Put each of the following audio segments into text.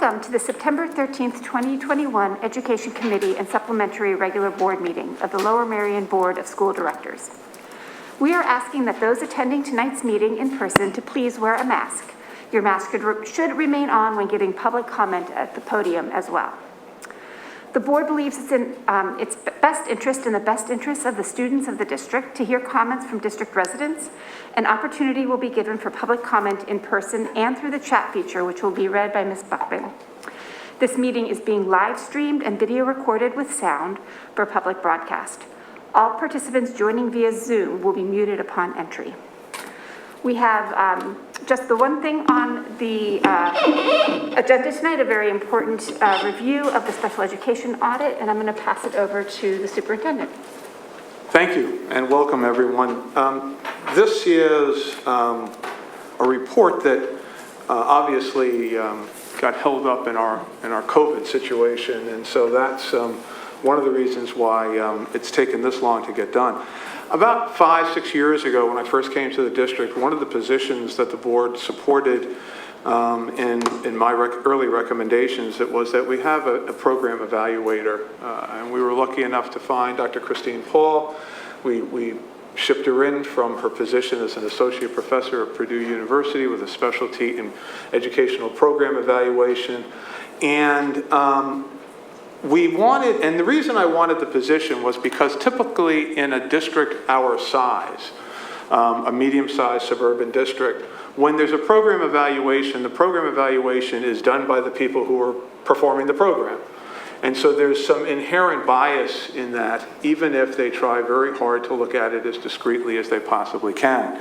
Welcome to the September 13th, 2021 Education Committee and Supplementary Regular Board Meeting of the Lower Merion Board of School Directors. We are asking that those attending tonight's meeting in person to please wear a mask. Your mask should remain on when giving public comment at the podium as well. The board believes it's in its best interest and the best interests of the students of the district to hear comments from district residents. An opportunity will be given for public comment in person and through the chat feature, which will be read by Ms. Buckman. This meeting is being live streamed and video recorded with sound for public broadcast. All participants joining via Zoom will be muted upon entry. We have just the one thing on the agenda tonight, a very important review of the special education audit, and I'm going to pass it over to the superintendent. Thank you, and welcome everyone. This is a report that obviously got held up in our COVID situation, and so that's one of the reasons why it's taken this long to get done. About 5-6 years ago, when I first came to the district, one of the positions that the board supported in my early recommendations was that we have a program evaluator, and we were lucky enough to find Dr. Christine Paul. We shipped her in from her position as an associate professor at Purdue University with a specialty in educational program evaluation, and and the reason I wanted the position was because typically in a district our size, a medium-sized suburban district, when there's a program evaluation, the program evaluation is done by the people who are performing the program. And so there's some inherent bias in that, even if they try very hard to look at it as discreetly as they possibly can.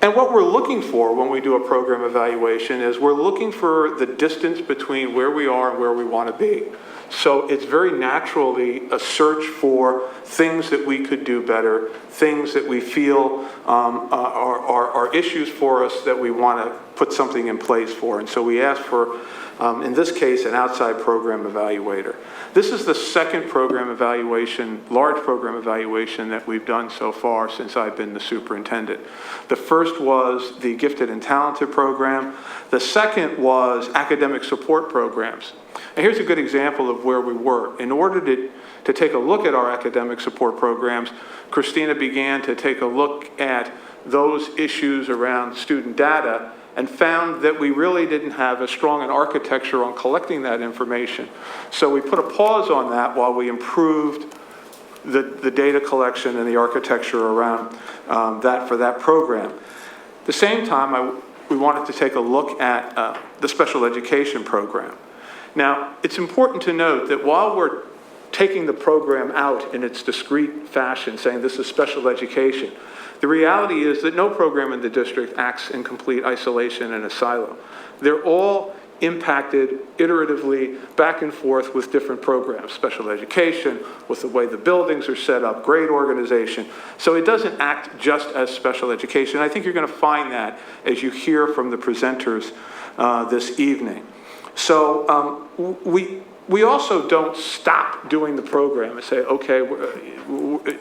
And what we're looking for when we do a program evaluation is we're looking for the distance between where we are and where we want to be. So it's very naturally a search for things that we could do better, things that we feel are issues for us that we want to put something in place for. And so we ask for, in this case, an outside program evaluator. This is the second program evaluation, large program evaluation that we've done so far since I've been the superintendent. The first was the Gifted and Talented program. The second was academic support programs. And here's a good example of where we were. In order to take a look at our academic support programs, Christina began to take a look at those issues around student data and found that we really didn't have as strong an architecture on collecting that information. So we put a pause on that while we improved the data collection and the architecture around that for that program. At the same time, we wanted to take a look at the special education program. Now, it's important to note that while we're taking the program out in its discrete fashion, saying this is special education, the reality is that no program in the district acts in complete isolation and a silo. They're all impacted iteratively back and forth with different programs, special education, with the way the buildings are set up, grade organization. So it doesn't act just as special education. I think you're going to find that as you hear from the presenters this evening. So we also don't stop doing the program and say, okay,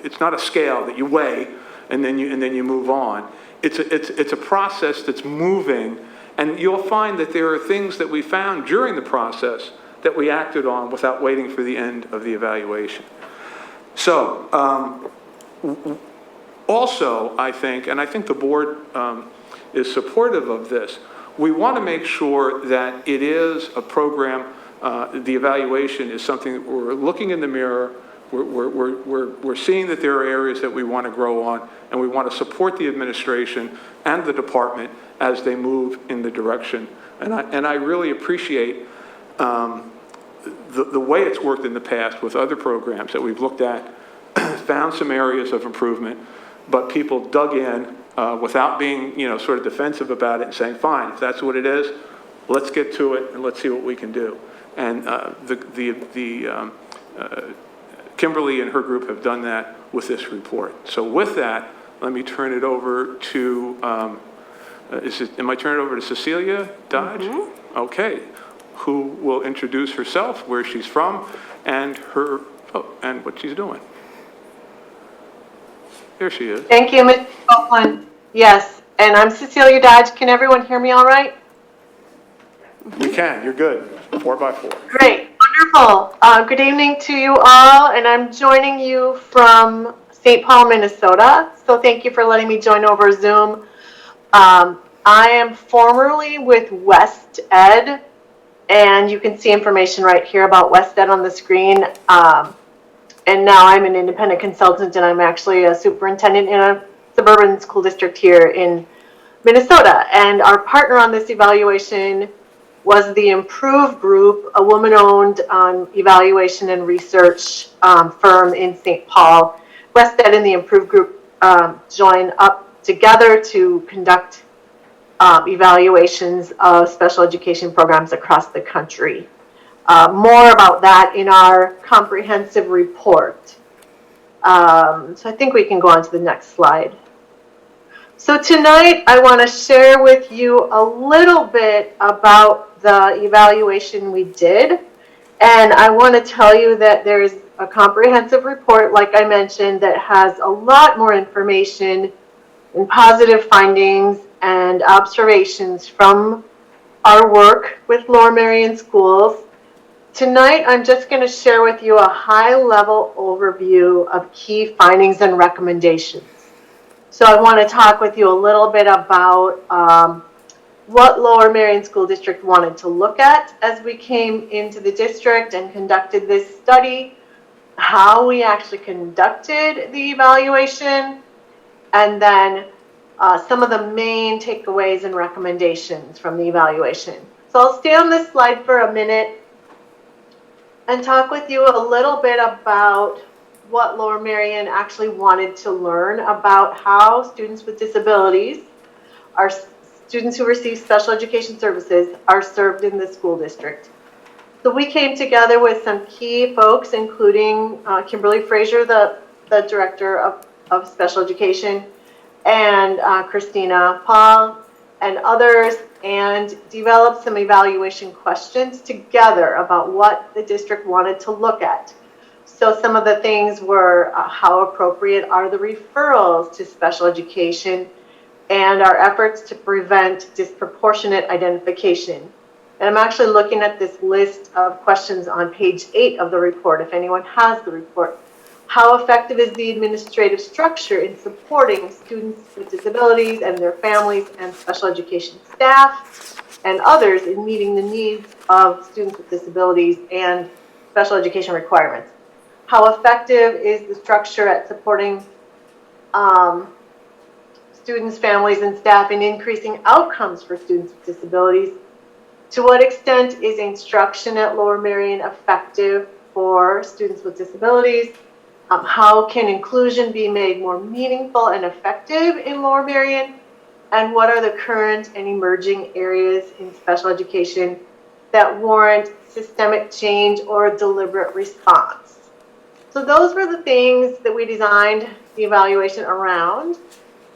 it's not a scale that you weigh and then you move on. It's a process that's moving, and you'll find that there are things that we found during the process that we acted on without waiting for the end of the evaluation. So also, I think the board is supportive of this, we want to make sure that it is a program, the evaluation is something that we're looking in the mirror, we're seeing that there are areas that we want to grow on, and we want to support the administration and the department as they move in the direction. And I really appreciate the way it's worked in the past with other programs that we've looked at, found some areas of improvement, but people dug in without being, sort of defensive about it and saying, fine, if that's what it is, let's get to it and let's see what we can do. And Kimberly and her group have done that with this report. So with that, let me turn it over to, am I turning it over to Cecilia Dodge? Mm-hmm. Okay, who will introduce herself, where she's from, and and what she's doing. There she is. Thank you, Ms. Copeland. Yes, and I'm Cecilia Dodge. Can everyone hear me all right? We can, you're good. 4x4. Great, wonderful. Good evening to you all, and I'm joining you from St. Paul, Minnesota. So thank you for letting me join over Zoom. I am formerly with West Ed, and you can see information right here about West Ed on the screen. And now I'm an independent consultant, and I'm actually a superintendent in a suburban school district here in Minnesota. And our partner on this evaluation was the Improve Group, a woman-owned evaluation and research firm in St. Paul. West Ed and the Improve Group join up together to conduct evaluations of special education programs across the country. More about that in our comprehensive report. So I think we can go on to the next slide. So tonight I want to share with you a little bit about the evaluation we did. And I want to tell you that there's a comprehensive report, like I mentioned, that has a lot more information and positive findings and observations from our work with Lower Merion Schools. Tonight, I'm just going to share with you a high-level overview of key findings and recommendations. So I want to talk with you a little bit about what Lower Merion School District wanted to look at as we came into the district and conducted this study, how we actually conducted the evaluation, and then some of the main takeaways and recommendations from the evaluation. So I'll stay on this slide for a minute and talk with you a little bit about what Lower Merion actually wanted to learn about how students with disabilities, our students who receive special education services, are served in the school district. So we came together with some key folks, including Kimberly Frazier, the Director of Special Education, and Christina Paul, and others, and developed some evaluation questions together about what the district wanted to look at. So some of the things were how appropriate are the referrals to special education and our efforts to prevent disproportionate identification. And I'm actually looking at this list of questions on page 8 of the report, if anyone has the report. How effective is the administrative structure in supporting students with disabilities and their families and special education staff and others in meeting the needs of students with disabilities and special education requirements? How effective is the structure at supporting students, families, and staff in increasing outcomes for students with disabilities? To what extent is instruction at Lower Merion effective for students with disabilities? How can inclusion be made more meaningful and effective in Lower Merion? And what are the current and emerging areas in special education that warrant systemic change or deliberate response? So those were the things that we designed the evaluation around.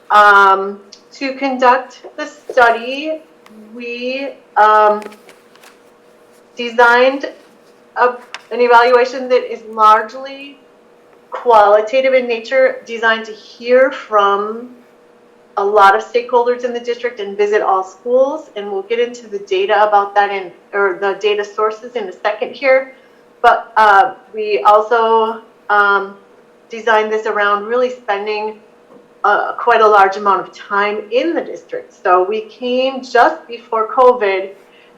To conduct the study, we designed an evaluation that is largely qualitative in nature, designed to hear from a lot of stakeholders in the district and visit all schools. And we'll get into the data about that or the data sources in a second here. But we also designed this around really spending quite a large amount of time in the district. So we came just before COVID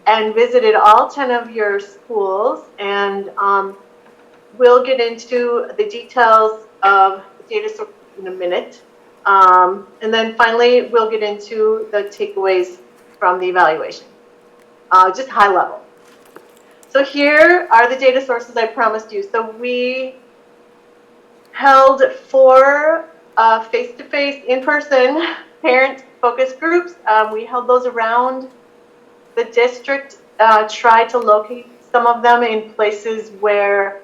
and visited all 10 of your schools, and we'll get into the details of the data source in a minute. And then finally, we'll get into the takeaways from the evaluation, just high level. So here are the data sources I promised you. So we held 4 face-to-face, in-person parent focus groups. We held those around the district, tried to locate some of them in places where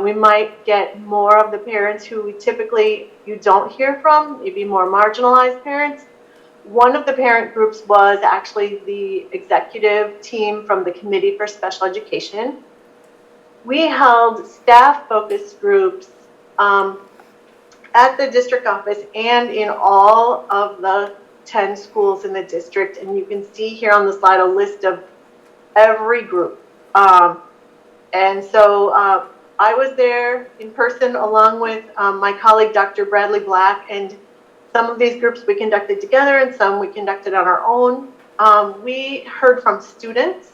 we might get more of the parents who typically you don't hear from, maybe more marginalized parents. One of the parent groups was actually the executive team from the Committee for Special Education. We held staff focus groups at the district office and in all of the 10 schools in the district. And you can see here on the slide a list of every group. And so I was there in person along with my colleague, Dr. Bradley Black, and some of these groups we conducted together and some we conducted on our own. We heard from students.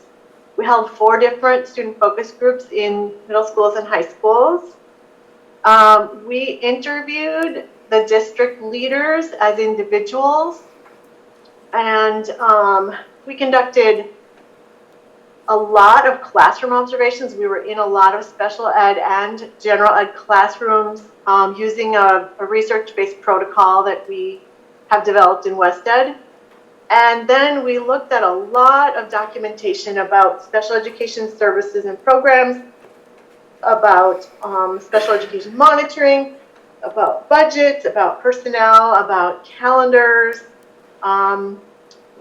We held 4 different student focus groups in middle schools and high schools. We interviewed the district leaders as individuals, and we conducted a lot of classroom observations. We were in a lot of special ed and general ed classrooms using a research-based protocol that we have developed in West Ed. And then we looked at a lot of documentation about special education services and programs, about special education monitoring, about budgets, about personnel, about calendars,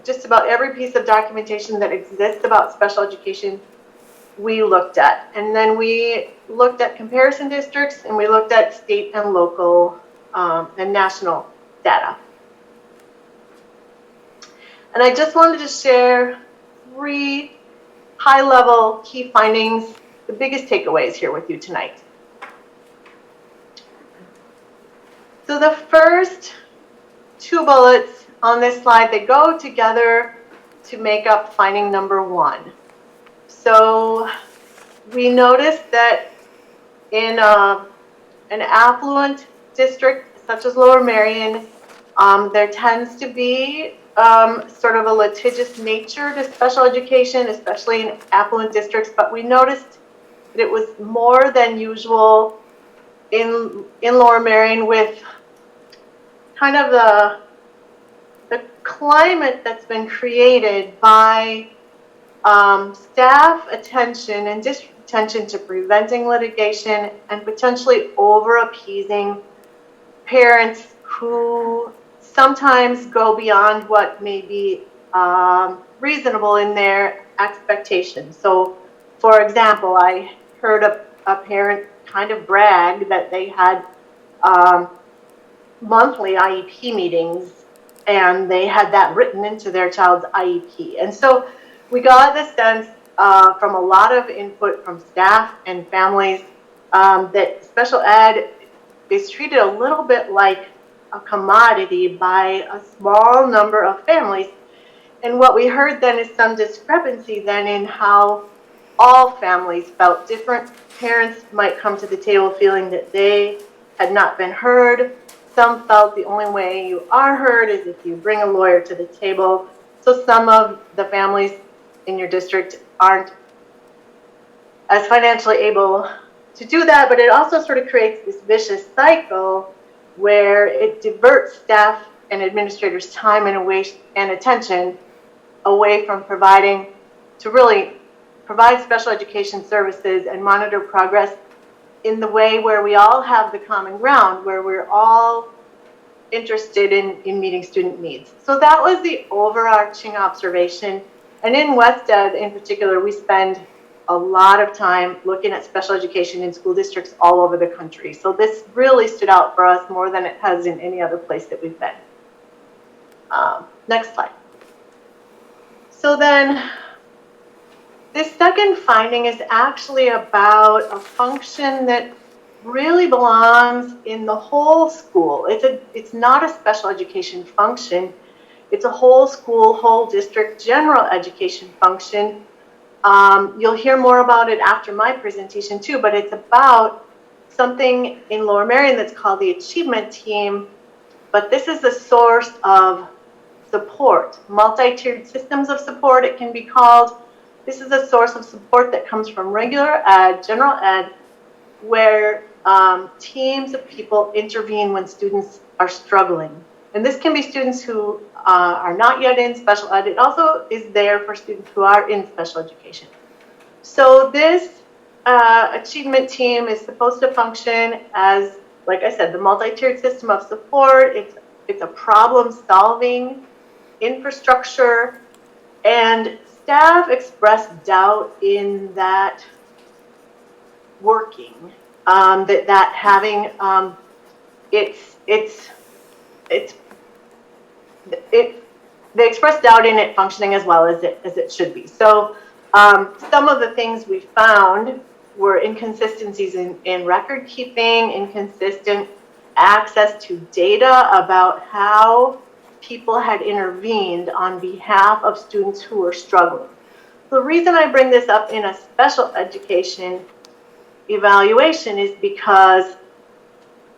just about every piece of documentation that exists about special education we looked at. And then we looked at comparison districts, and we looked at state and local and national data. And I just wanted to share 3 high-level key findings, the biggest takeaways here with you tonight. So the first 2 bullets on this slide, they go together to make up finding number 1. So we noticed that in an affluent district such as Lower Merion, there tends to be sort of a litigious nature to special education, especially in affluent districts, but we noticed that it was more than usual in Lower Merion, with kind of the climate that's been created by staff attention and district attention to preventing litigation and potentially over appeasing parents who sometimes go beyond what may be reasonable in their expectations. So, for example, I heard a parent kind of brag that they had monthly IEP meetings, and they had that written into their child's IEP. And so we got the sense from a lot of input from staff and families that special ed is treated a little bit like a commodity by a small number of families. And what we heard then is some discrepancy then in how all families felt. Different parents might come to the table feeling that they had not been heard. Some felt the only way you are heard is if you bring a lawyer to the table. So some of the families in your district aren't as financially able to do that, but it also sort of creates this vicious cycle where it diverts staff and administrators' time and attention away from providing, to really provide special education services and monitor progress in the way where we all have the common ground, where we're all interested in meeting student needs. So that was the overarching observation. And in West Ed in particular, we spend a lot of time looking at special education in school districts all over the country. So this really stood out for us more than it has in any other place that we've been. Next slide. So then this second finding is actually about a function that really belongs in the whole school. It's not a special education function. It's a whole school, whole district general education function. You'll hear more about it after my presentation too, but it's about something in Lower Merion that's called the Achievement Team. But this is a source of support, multi-tiered systems of support it can be called. This is a source of support that comes from regular ed, general ed, where teams of people intervene when students are struggling. And this can be students who are not yet in special ed. It also is there for students who are in special education. So this achievement team is supposed to function as, like I said, the multi-tiered system of support. It's a problem-solving infrastructure, and staff expressed doubt in that working, that having they express doubt in it functioning as well as it should be. So Some of the things we found were inconsistencies in record keeping, inconsistent access to data about how people had intervened on behalf of students who were struggling. The reason I bring this up in a special education evaluation is because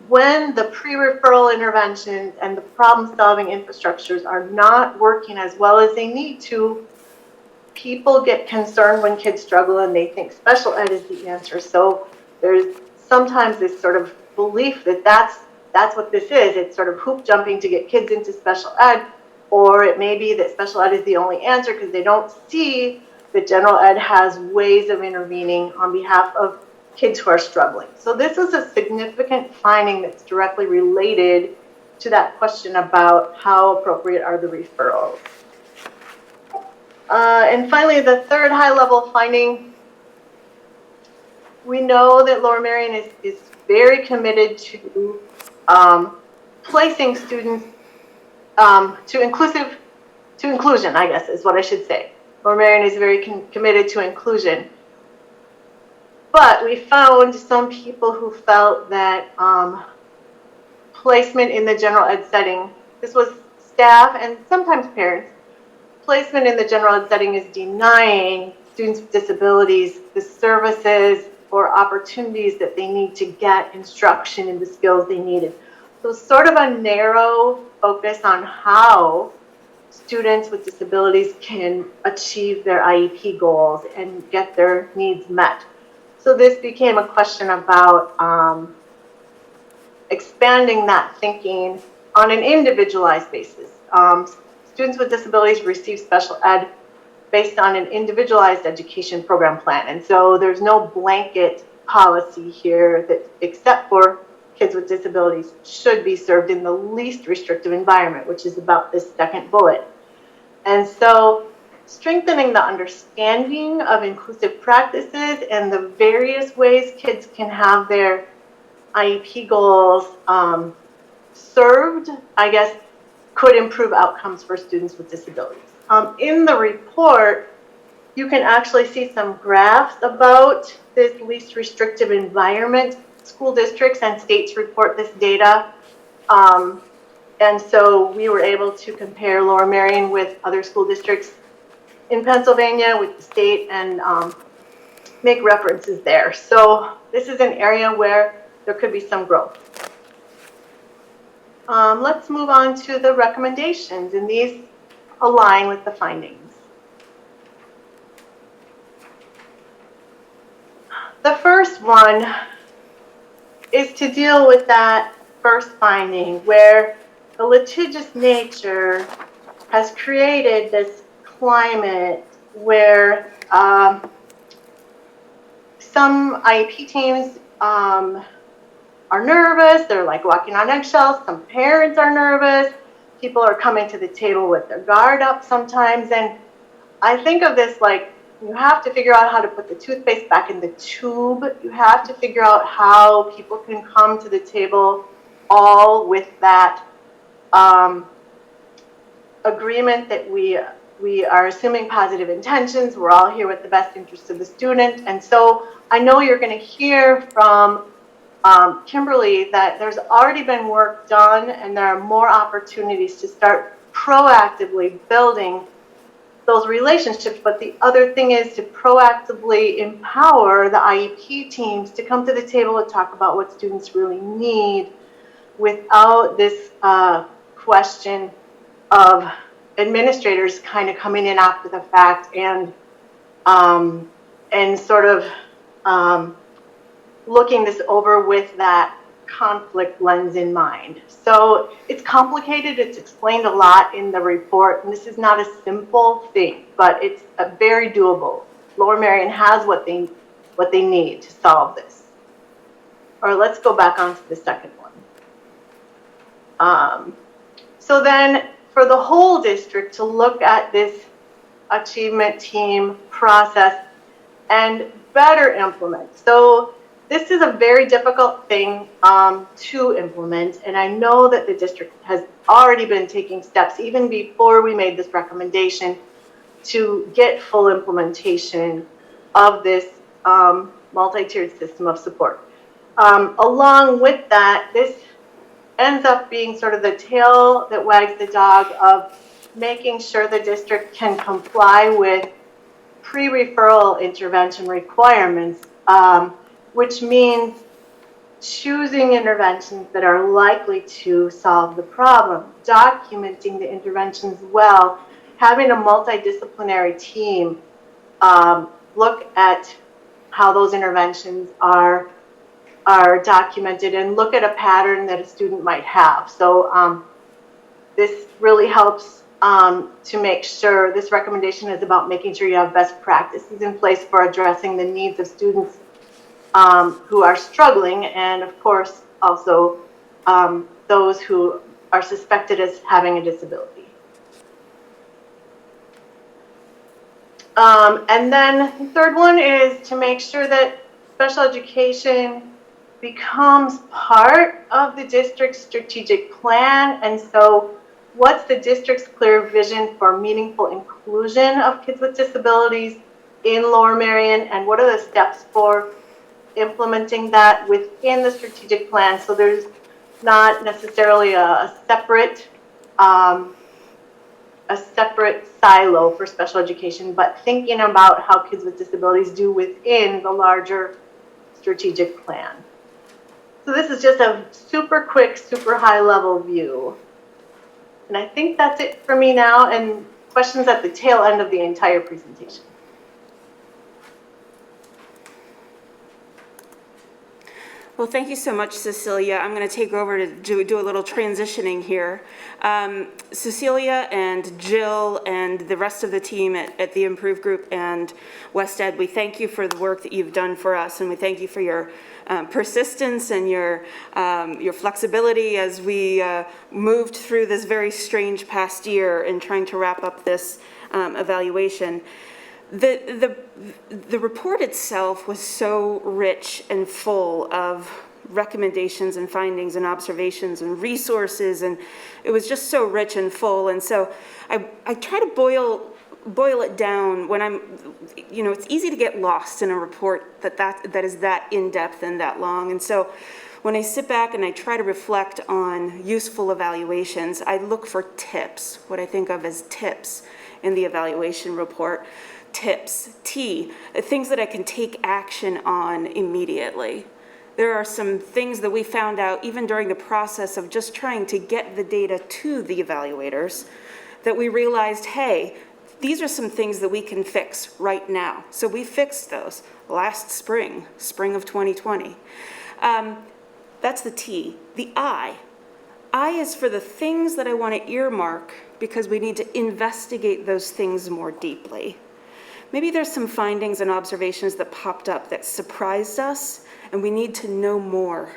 when the pre-referral interventions and the problem-solving infrastructures are not working as well as they need to, people get concerned when kids struggle and they think special ed is the answer. So there's sometimes this sort of belief that that's what this is. It's sort of hoop jumping to get kids into special ed, or it may be that special ed is the only answer because they don't see that general ed has ways of intervening on behalf of kids who are struggling. So this is a significant finding that's directly related to that question about how appropriate are the referrals. And finally, the third high-level finding, we know that Lower Merion is very committed to placing students to inclusion, I guess is what I should say. Lower Merion is very committed to inclusion. But we found some people who felt that placement in the general ed setting, this was staff and sometimes parents, placement in the general ed setting is denying students with disabilities the services or opportunities that they need to get instruction in the skills they needed. So sort of a narrow focus on how students with disabilities can achieve their IEP goals and get their needs met. So this became a question about expanding that thinking on an individualized basis. Students with disabilities receive special ed based on an individualized education program plan. And so there's no blanket policy here that, except for kids with disabilities, should be served in the least restrictive environment, which is about this second bullet. And so strengthening the understanding of inclusive practices and the various ways kids can have their IEP goals served, I guess, could improve outcomes for students with disabilities. In the report, you can actually see some graphs about this least restrictive environment. School districts and states report this data. And so we were able to compare Lower Merion with other school districts in Pennsylvania with the state and make references there. So this is an area where there could be some growth. Let's move on to the recommendations, and these align with the findings. The first one is to deal with that first finding where the litigious nature has created this climate where some IEP teams are nervous, they're like walking on eggshells, some parents are nervous, people are coming to the table with their guard up sometimes, and I think of this like you have to figure out how to put the toothpaste back in the tube. You have to figure out how people can come to the table all with that agreement that we are assuming positive intentions. We're all here with the best interest of the student. And so I know you're going to hear from Kimberly that there's already been work done and there are more opportunities to start proactively building those relationships. But the other thing is to proactively empower the IEP teams to come to the table and talk about what students really need without this question of administrators kind of coming in after the fact and sort of looking this over with that conflict lens in mind. So it's complicated, it's explained a lot in the report, and this is not a simple thing, but it's very doable. Lower Merion has what they need to solve this. Or let's go back onto the second one. So then for the whole district to look at this achievement team process and better implement. So this is a very difficult thing to implement, and I know that the district has already been taking steps even before we made this recommendation to get full implementation of this multi-tiered system of support. Along with that, this ends up being sort of the tail that wags the dog of making sure the district can comply with pre-referral intervention requirements, which means choosing interventions that are likely to solve the problem, documenting the interventions well, having a multidisciplinary team look at how those interventions are documented and look at a pattern that a student might have. So this really helps to make sure, this recommendation is about making sure you have best practices in place for addressing the needs of students who are struggling, and of course also those who are suspected as having a disability. And then the third one is to make sure that special education becomes part of the district's strategic plan. And so what's the district's clear vision for meaningful inclusion of kids with disabilities in Lower Merion, and what are the steps for implementing that within the strategic plan? So there's not necessarily a separate silo for special education, but thinking about how kids with disabilities do within the larger strategic plan. So this is just a super quick, super high level view. And I think that's it for me now, and questions at the tail end of the entire presentation. Well, thank you so much, Cecilia. I'm going to take over to do a little transitioning here. Cecilia and Jill and the rest of the team at the Improve Group and West Ed, we thank you for the work that you've done for us, and we thank you for your persistence and your flexibility as we moved through this very strange past year in trying to wrap up this evaluation. The report itself was so rich and full of recommendations and findings and observations and resources, and it was just so rich and full. And so I try to boil it down when I'm, it's easy to get lost in a report that is that in-depth and that long. And so when I sit back and I try to reflect on useful evaluations, I look for tips, what I think of as tips in the evaluation report. Tips, things that I can take action on immediately. There are some things that we found out even during the process of just trying to get the data to the evaluators that we realized, hey, these are some things that we can fix right now. So we fixed those last spring of 2020. That's the T. The I is for the things that I want to earmark because we need to investigate those things more deeply. Maybe there's some findings and observations that popped up that surprised us, and we need to know more.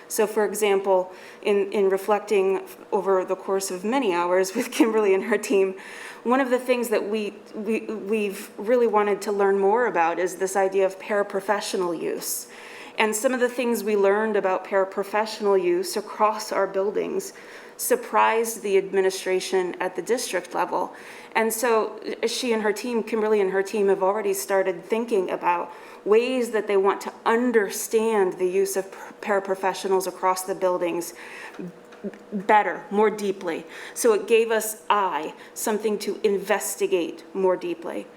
So for example, in reflecting over the course of many hours with Kimberly and her team, one of the things that we've really wanted to learn more about is this idea of paraprofessional use. And some of the things we learned about paraprofessional use across our buildings surprised the administration at the district level. And so she and her team, Kimberly and her team, have already started thinking about ways that they want to understand the use of paraprofessionals across the buildings better, more deeply. So it gave us something to investigate more deeply.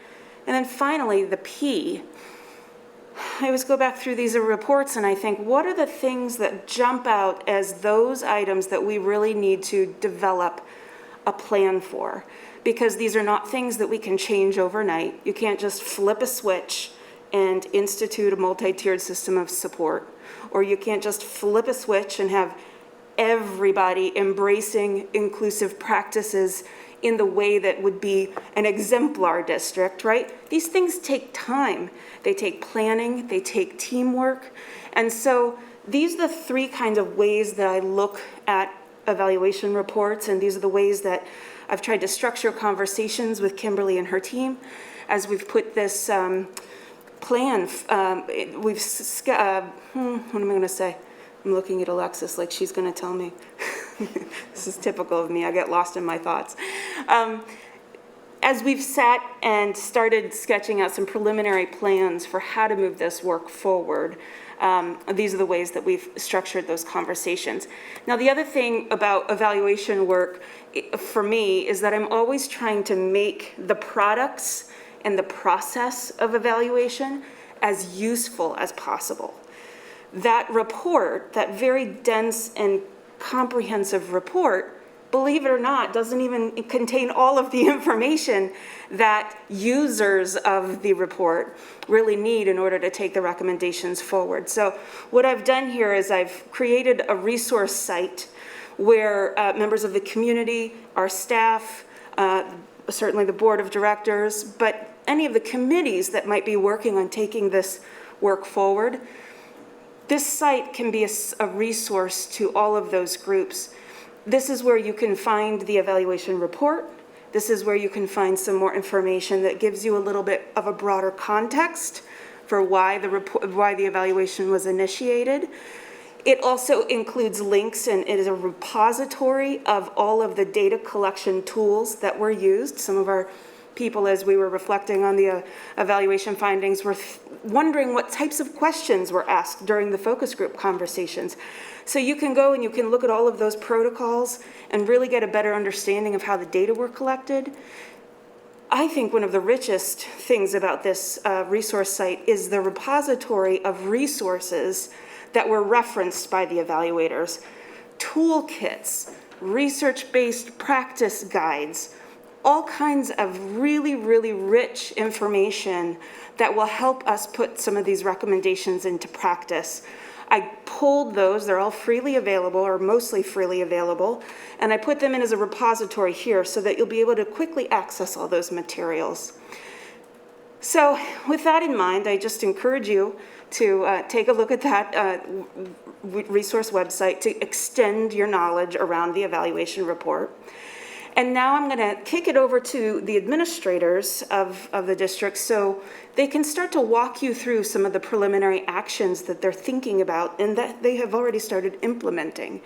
And then finally, the P. I always go back through these reports and I think, what are the things that jump out as those items that we really need to develop a plan for? Because these are not things that we can change overnight. You can't just flip a switch and institute a multi-tiered system of support. Or you can't just flip a switch and have everybody embracing inclusive practices in the way that would be an exemplar district, right? These things take time. They take planning, they take teamwork. And so these are the three kinds of ways that I look at evaluation reports, and these are the ways that I've tried to structure conversations with Kimberly and her team as we've put this plan. What am I going to say? I'm looking at Alexis like she's going to tell me. This is typical of me. I get lost in my thoughts. as we've sat and started sketching out some preliminary plans for how to move this work forward, these are the ways that we've structured those conversations. Now, the other thing about evaluation work for me is that I'm always trying to make the products and the process of evaluation as useful as possible. That report, that very dense and comprehensive report, believe it or not, doesn't even contain all of the information that users of the report really need in order to take the recommendations forward. So what I've done here is I've created a resource site where members of the community, our staff, certainly the board of directors, but any of the committees that might be working on taking this work forward, this site can be a resource to all of those groups. This is where you can find the evaluation report. This is where you can find some more information that gives you a little bit of a broader context for why the evaluation was initiated. It also includes links, and it is a repository of all of the data collection tools that were used. Some of our people, as we were reflecting on the evaluation findings, were wondering what types of questions were asked during the focus group conversations. So you can go and you can look at all of those protocols and really get a better understanding of how the data were collected. I think one of the richest things about this resource site is the repository of resources that were referenced by the evaluators, toolkits, research-based practice guides, all kinds of really, really rich information that will help us put some of these recommendations into practice. I pulled those, they're all freely available, or mostly freely available, and I put them in as a repository here so that you'll be able to quickly access all those materials. So with that in mind, I just encourage you to take a look at that resource website to extend your knowledge around the evaluation report. And now I'm going to kick it over to the administrators of the district so they can start to walk you through some of the preliminary actions that they're thinking about and that they have already started implementing.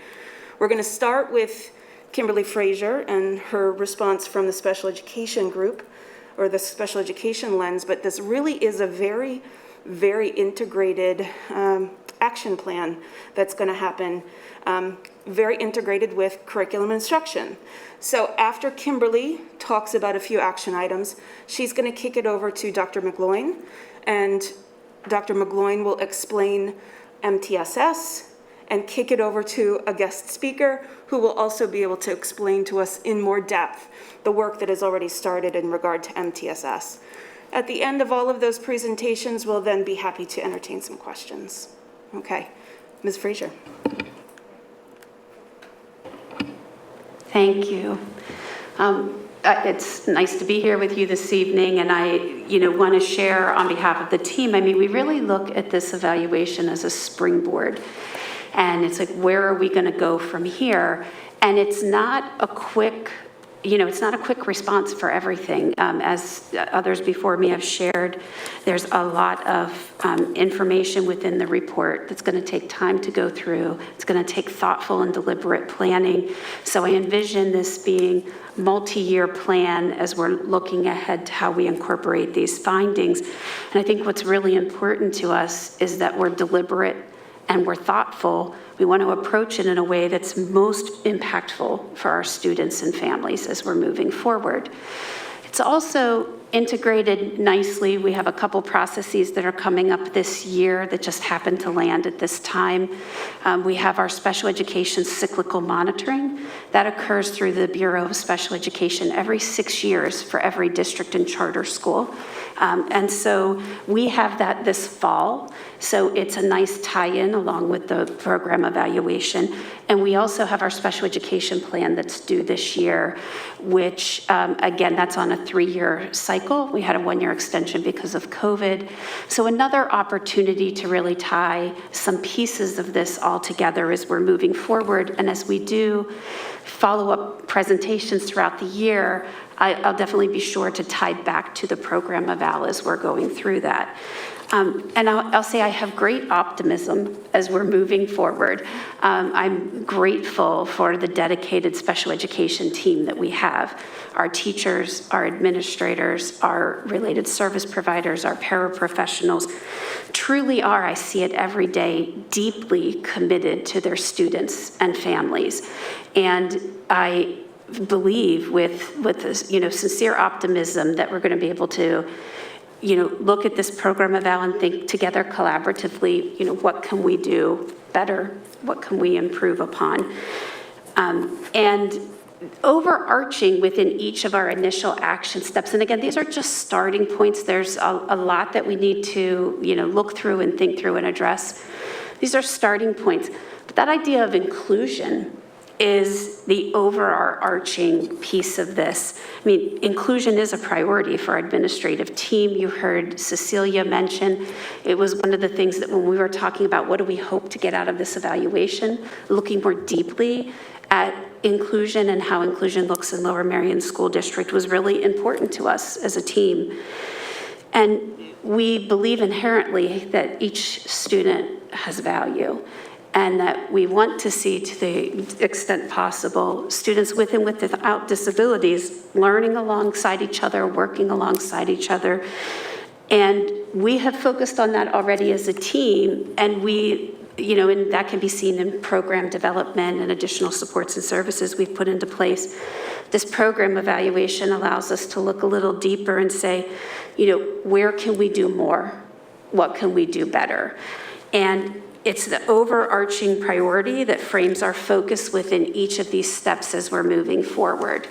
We're going to start with Kimberly Frazier and her response from the special education group, or the special education lens, but this really is a very, very integrated action plan that's going to happen, very integrated with curriculum instruction. So after Kimberly talks about a few action items, she's going to kick it over to Dr. McGloin, and Dr. McGloin will explain MTSS and kick it over to a guest speaker who will also be able to explain to us in more depth the work that has already started in regard to MTSS. At the end of all of those presentations, we'll then be happy to entertain some questions. Okay, Ms. Frazier. Thank you. It's nice to be here with you this evening, and I, want to share on behalf of the team. I mean, we really look at this evaluation as a springboard, and it's like, where are we going to go from here? And it's not a quick, it's not a quick response for everything. As others before me have shared, there's a lot of information within the report that's going to take time to go through. It's going to take thoughtful and deliberate planning. So I envision this being multi-year plan as we're looking ahead to how we incorporate these findings. And I think what's really important to us is that we're deliberate and we're thoughtful. We want to approach it in a way that's most impactful for our students and families as we're moving forward. It's also integrated nicely. We have a couple processes that are coming up this year that just happen to land at this time. We have our special education cyclical monitoring. That occurs through the Bureau of Special Education every 6 years for every district and charter school. And so we have that this fall. So it's a nice tie-in along with the program evaluation. And we also have our special education plan that's due this year, which again, that's on a 3-year cycle. We had a 1-year extension because of COVID. So another opportunity to really tie some pieces of this all together as we're moving forward. And as we do follow-up presentations throughout the year, I'll definitely be sure to tie back to the program eval as we're going through that. And I'll say I have great optimism as we're moving forward. I'm grateful for the dedicated special education team that we have. Our teachers, our administrators, our related service providers, our paraprofessionals truly are, I see it every day, deeply committed to their students and families. And I believe with this, sincere optimism that we're going to be able to look at this program eval and think together collaboratively, what can we do better? What can we improve upon? And overarching within each of our initial action steps, and again, these are just starting points. There's a lot that we need to, look through and think through and address. These are starting points. But that idea of inclusion is the overarching piece of this. I mean, inclusion is a priority for our administrative team. You heard Cecilia mention, it was one of the things that when we were talking about what do we hope to get out of this evaluation, looking more deeply at inclusion and how inclusion looks in Lower Merion School District was really important to us as a team. And we believe inherently that each student has value, and that we want to see, to the extent possible, students with and without disabilities learning alongside each other, working alongside each other. And we have focused on that already as a team, and we, and that can be seen in program development and additional supports and services we've put into place. This program evaluation allows us to look a little deeper and say, where can we do more? What can we do better? And it's the overarching priority that frames our focus within each of these steps as we're moving forward.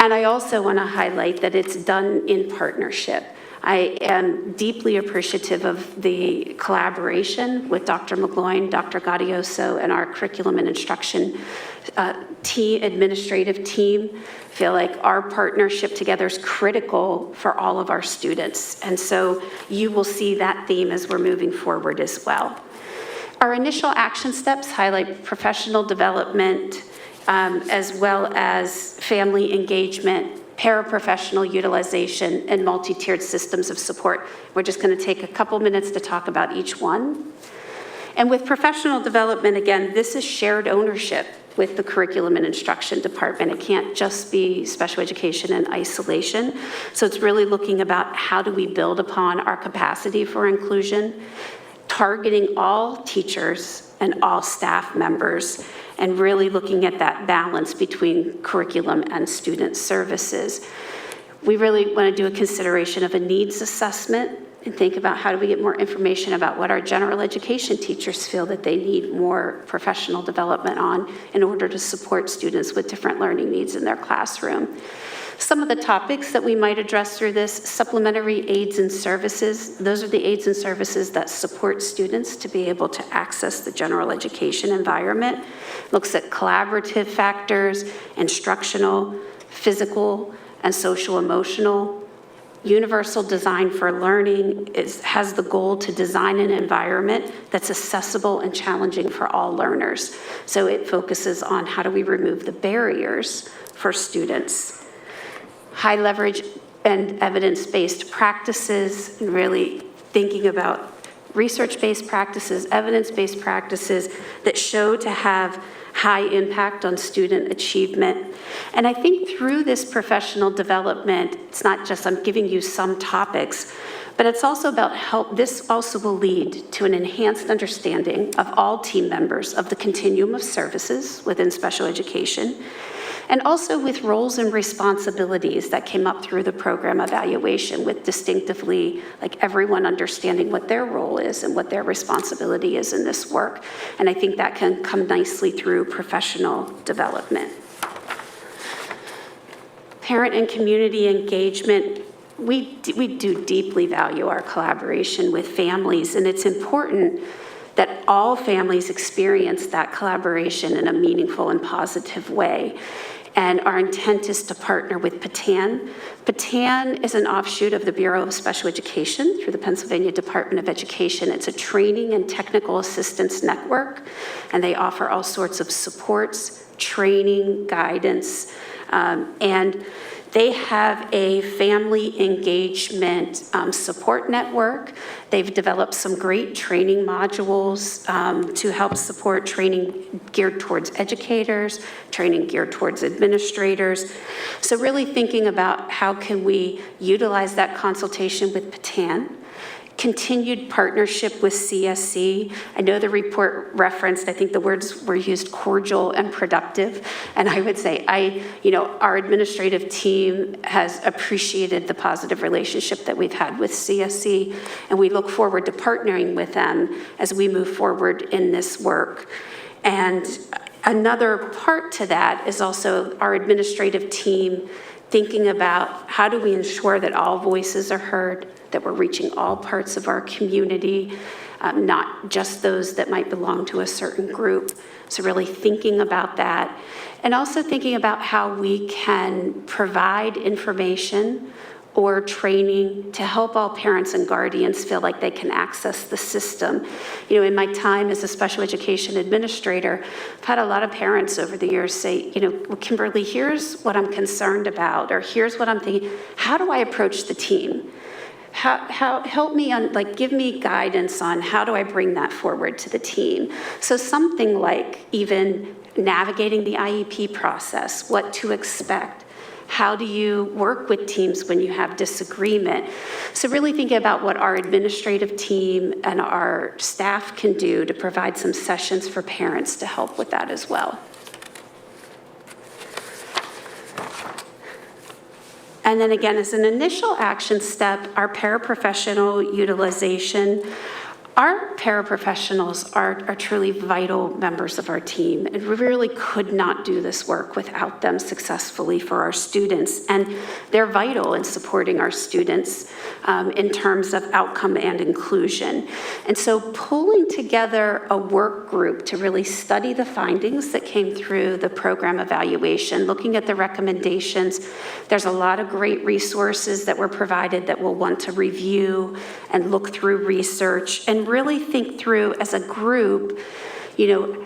And I also want to highlight that it's done in partnership. I am deeply appreciative of the collaboration with Dr. McGloin, Dr. Gaudioso, and our curriculum and instruction administrative team. I feel like our partnership together is critical for all of our students. And so you will see that theme as we're moving forward as well. Our initial action steps highlight professional development, as well as family engagement, paraprofessional utilization, and multi-tiered systems of support. We're just going to take a couple minutes to talk about each one. And with professional development, again, this is shared ownership with the curriculum and instruction department. It can't just be special education in isolation. So it's really looking about how do we build upon our capacity for inclusion, targeting all teachers and all staff members, and really looking at that balance between curriculum and student services. We really want to do a consideration of a needs assessment and think about how do we get more information about what our general education teachers feel that they need more professional development on in order to support students with different learning needs in their classroom. Some of the topics that we might address through this: supplementary aids and services. Those are the aids and services that support students to be able to access the general education environment. Looks at collaborative factors, instructional, physical, and social emotional. Universal Design for Learning has the goal to design an environment that's accessible and challenging for all learners. So it focuses on how do we remove the barriers for students. High leverage and evidence-based practices, and really thinking about research-based practices, evidence-based practices that show to have high impact on student achievement. And I think through this professional development, it's not just I'm giving you some topics, but it's also about help. This also will lead to an enhanced understanding of all team members of the continuum of services within special education, and also with roles and responsibilities that came up through the program evaluation, with distinctively, like everyone understanding what their role is and what their responsibility is in this work. And I think that can come nicely through professional development. Parent and community engagement. We do deeply value our collaboration with families, and it's important that all families experience that collaboration in a meaningful and positive way. And our intent is to partner with PATAN. PATAN is an offshoot of the Bureau of Special Education through the Pennsylvania Department of Education. It's a training and technical assistance network, and they offer all sorts of supports, training, guidance, and They have a family engagement support network. They've developed some great training modules to help support training geared towards educators, training geared towards administrators. So really thinking about how can we utilize that consultation with Patan, continued partnership with CSC. I know the report referenced, I think the words were used, cordial and productive. And I would say, our administrative team has appreciated the positive relationship that we've had with CSC, and we look forward to partnering with them as we move forward in this work. And another part to that is also our administrative team thinking about how do we ensure that all voices are heard, that we're reaching all parts of our community, not just those that might belong to a certain group. So really thinking about that, and also thinking about how we can provide information or training to help all parents and guardians feel like they can access the system. In my time as a special education administrator, I've had a lot of parents over the years say, well, Kimberly, here's what I'm concerned about, or here's what I'm thinking. How do I approach the team? How help me on, give me guidance on how do I bring that forward to the team? So something like even navigating the IEP process, what to expect. How do you work with teams when you have disagreement? So really thinking about what our administrative team and our staff can do to provide some sessions for parents to help with that as well. And then again, as an initial action step, our paraprofessional utilization. Our paraprofessionals are truly vital members of our team, and we really could not do this work without them successfully for our students. And they're vital in supporting our students in terms of outcome and inclusion. And so pulling together a work group to really study the findings that came through the program evaluation, looking at the recommendations, there's a lot of great resources that were provided that we'll want to review and look through research and really think through as a group,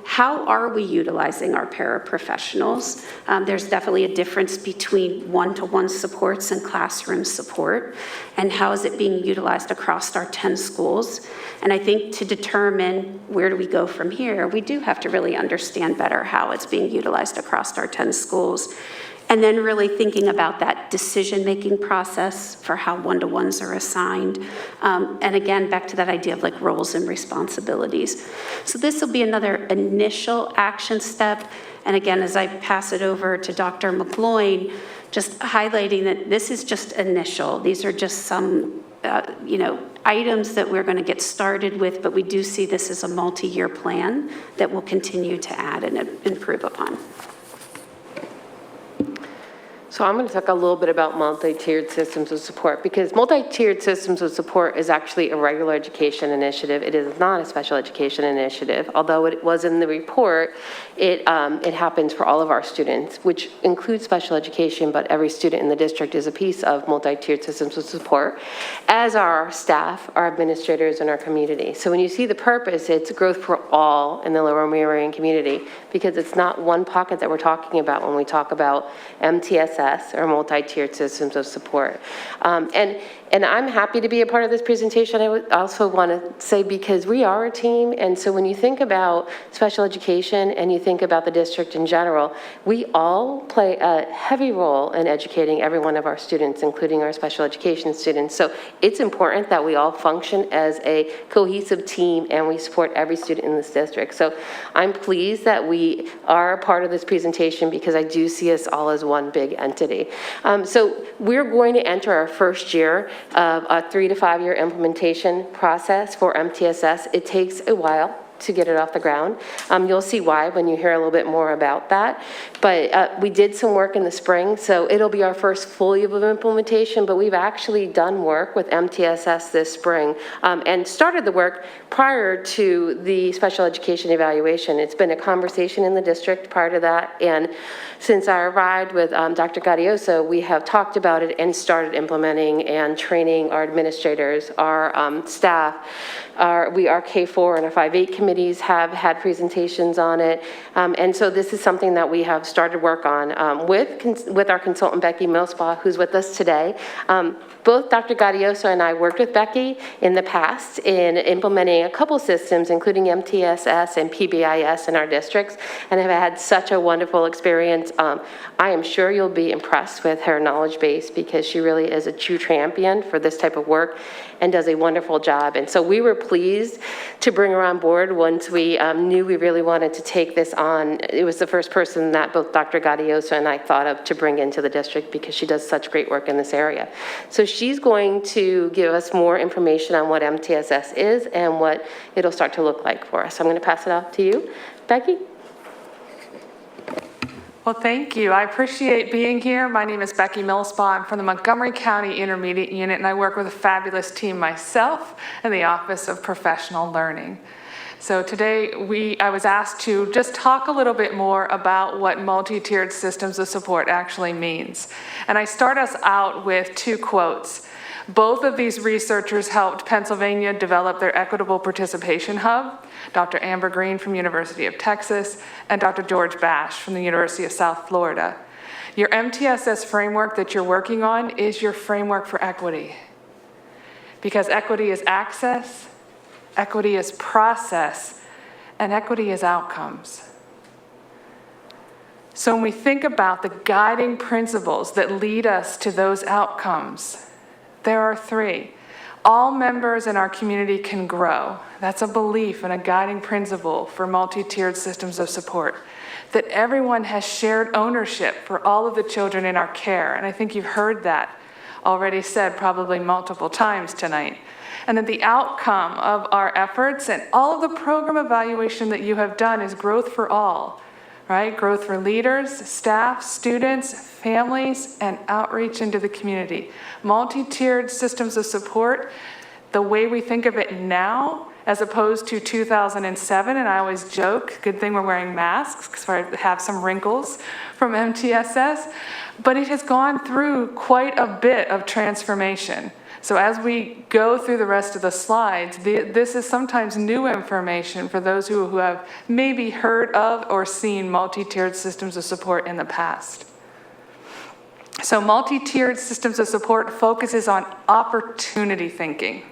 how are we utilizing our paraprofessionals? There's definitely a difference between one-to-one supports and classroom support, and how is it being utilized across our 10 schools? And I think to determine where do we go from here, we do have to really understand better how it's being utilized across our 10 schools. And then really thinking about that decision-making process for how one-to-ones are assigned. And again, back to that idea of roles and responsibilities. So this will be another initial action step. And again, as I pass it over to Dr. McGloin, just highlighting that this is just initial. These are just some items that we're going to get started with, but we do see this as a multi-year plan that we'll continue to add and improve upon. So I'm going to talk a little bit about multi-tiered systems of support, because multi-tiered systems of support is actually a regular education initiative. It is not a special education initiative. Although it was in the report, it happens for all of our students, which includes special education, but every student in the district is a piece of multi-tiered systems of support, as are our staff, our administrators, and our community. So when you see the purpose, it's growth for all in the Lower Merion community, because it's not one pocket that we're talking about when we talk about MTSS or multi-tiered systems of support. And I'm happy to be a part of this presentation. I would also want to say, because we are a team, and so when you think about special education and you think about the district in general, we all play a heavy role in educating every one of our students, including our special education students. So it's important that we all function as a cohesive team and we support every student in this district. So I'm pleased that we are a part of this presentation, because I do see us all as one big entity. So we're going to enter our first year of a 3 to 5 year implementation process for MTSS. It takes a while to get it off the ground. You'll see why when you hear a little bit more about that. But we did some work in the spring, so it'll be our first full year of implementation, but we've actually done work with MTSS this spring and started the work prior to the special education evaluation. It's been a conversation in the district prior to that, and since I arrived with Dr. Gaudioso, we have talked about it and started implementing and training our administrators, our staff, our K4 and our 5-8 committees have had presentations on it. And so this is something that we have started work on with our consultant, Becky Millspaugh, who's with us today. Both Dr. Gaudioso and I worked with Becky in the past in implementing a couple systems, including MTSS and PBIS in our districts, and have had such a wonderful experience. I am sure you'll be impressed with her knowledge base because she really is a true champion for this type of work and does a wonderful job. And so we were pleased to bring her on board once we knew we really wanted to take this on. It was the first person that both Dr. Gaudioso and I thought of to bring into the district because she does such great work in this area. So she's going to give us more information on what MTSS is and what it'll start to look like for us. So I'm going to pass it off to you, Becky. Well, thank you. I appreciate being here. My name is Becky Millspaugh. I'm from the Montgomery County Intermediate Unit, and I work with a fabulous team myself in the Office of Professional Learning. So today I was asked to just talk a little bit more about what multi-tiered systems of support actually means. And I start us out with 2 quotes. Both of these researchers helped Pennsylvania develop their Equitable Participation Hub, Dr. Amber Green from University of Texas and Dr. George Bash from the University of South Florida. Your MTSS framework that you're working on is your framework for equity. Because equity is access, equity is process, and equity is outcomes. So when we think about the guiding principles that lead us to those outcomes, there are 3. All members in our community can grow. That's a belief and a guiding principle for multi-tiered systems of support. That everyone has shared ownership for all of the children in our care. And I think you've heard that already said probably multiple times tonight. And that the outcome of our efforts and all of the program evaluation that you have done is growth for all. Right? Growth for leaders, staff, students, families, and outreach into the community. Multi-tiered systems of support, the way we think of it now, as opposed to 2007, and I always joke, good thing we're wearing masks, because I have some wrinkles from MTSS, but it has gone through quite a bit of transformation. So as we go through the rest of the slides, this is sometimes new information for those who have maybe heard of or seen multi-tiered systems of support in the past. So multi-tiered systems of support focuses on opportunity thinking.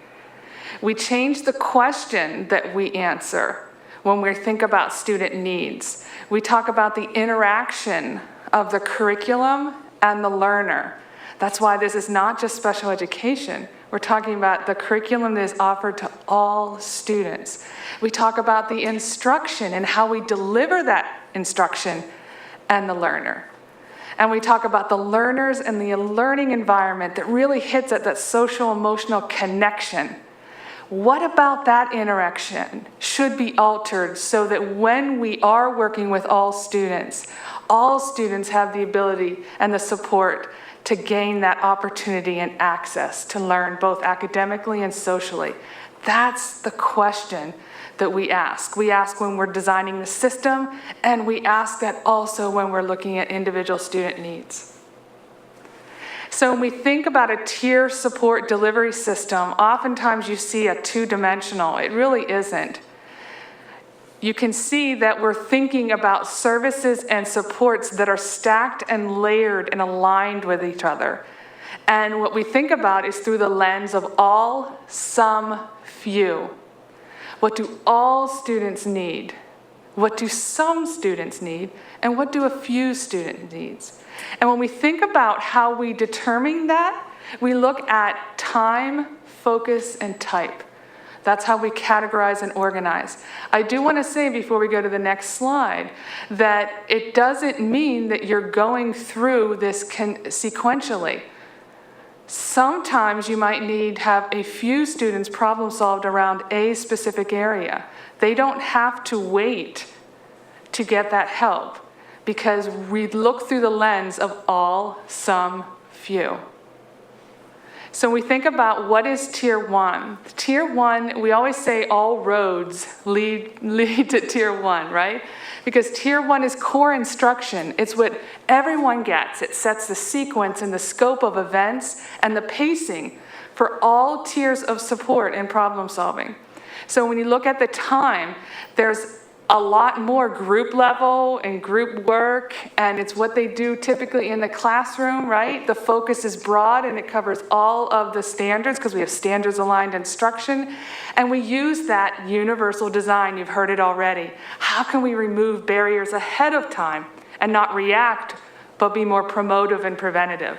We change the question that we answer when we think about student needs. We talk about the interaction of the curriculum and the learner. That's why this is not just special education. We're talking about the curriculum that is offered to all students. We talk about the instruction and how we deliver that instruction and the learner. And we talk about the learners and the learning environment that really hits at that social emotional connection. What about that interaction should be altered so that when we are working with all students have the ability and the support to gain that opportunity and access to learn both academically and socially? That's the question that we ask. We ask when we're designing the system, and we ask that also when we're looking at individual student needs. So when we think about a tier support delivery system, oftentimes you see a 2-dimensional. It really isn't. You can see that we're thinking about services and supports that are stacked and layered and aligned with each other. And what we think about is through the lens of all, some, few. What do all students need? What do some students need? And what do a few students need? And when we think about how we determine that, we look at time, focus, and type. That's how we categorize and organize. I do want to say before we go to the next slide that it doesn't mean that you're going through this sequentially. Sometimes you might need to have a few students problem solved around a specific area. They don't have to wait to get that help because we look through the lens of all, some, few. So we think about what is Tier 1. Tier 1, we always say all roads lead to Tier 1, right? Because Tier 1 is core instruction. It's what everyone gets. It sets the sequence and the scope of events and the pacing for all tiers of support and problem solving. So when you look at the time, there's a lot more group level and group work, and it's what they do typically in the classroom, right? The focus is broad and it covers all of the standards because we have standards aligned instruction, and we use that universal design. You've heard it already. How can we remove barriers ahead of time and not react, but be more promotive and preventative?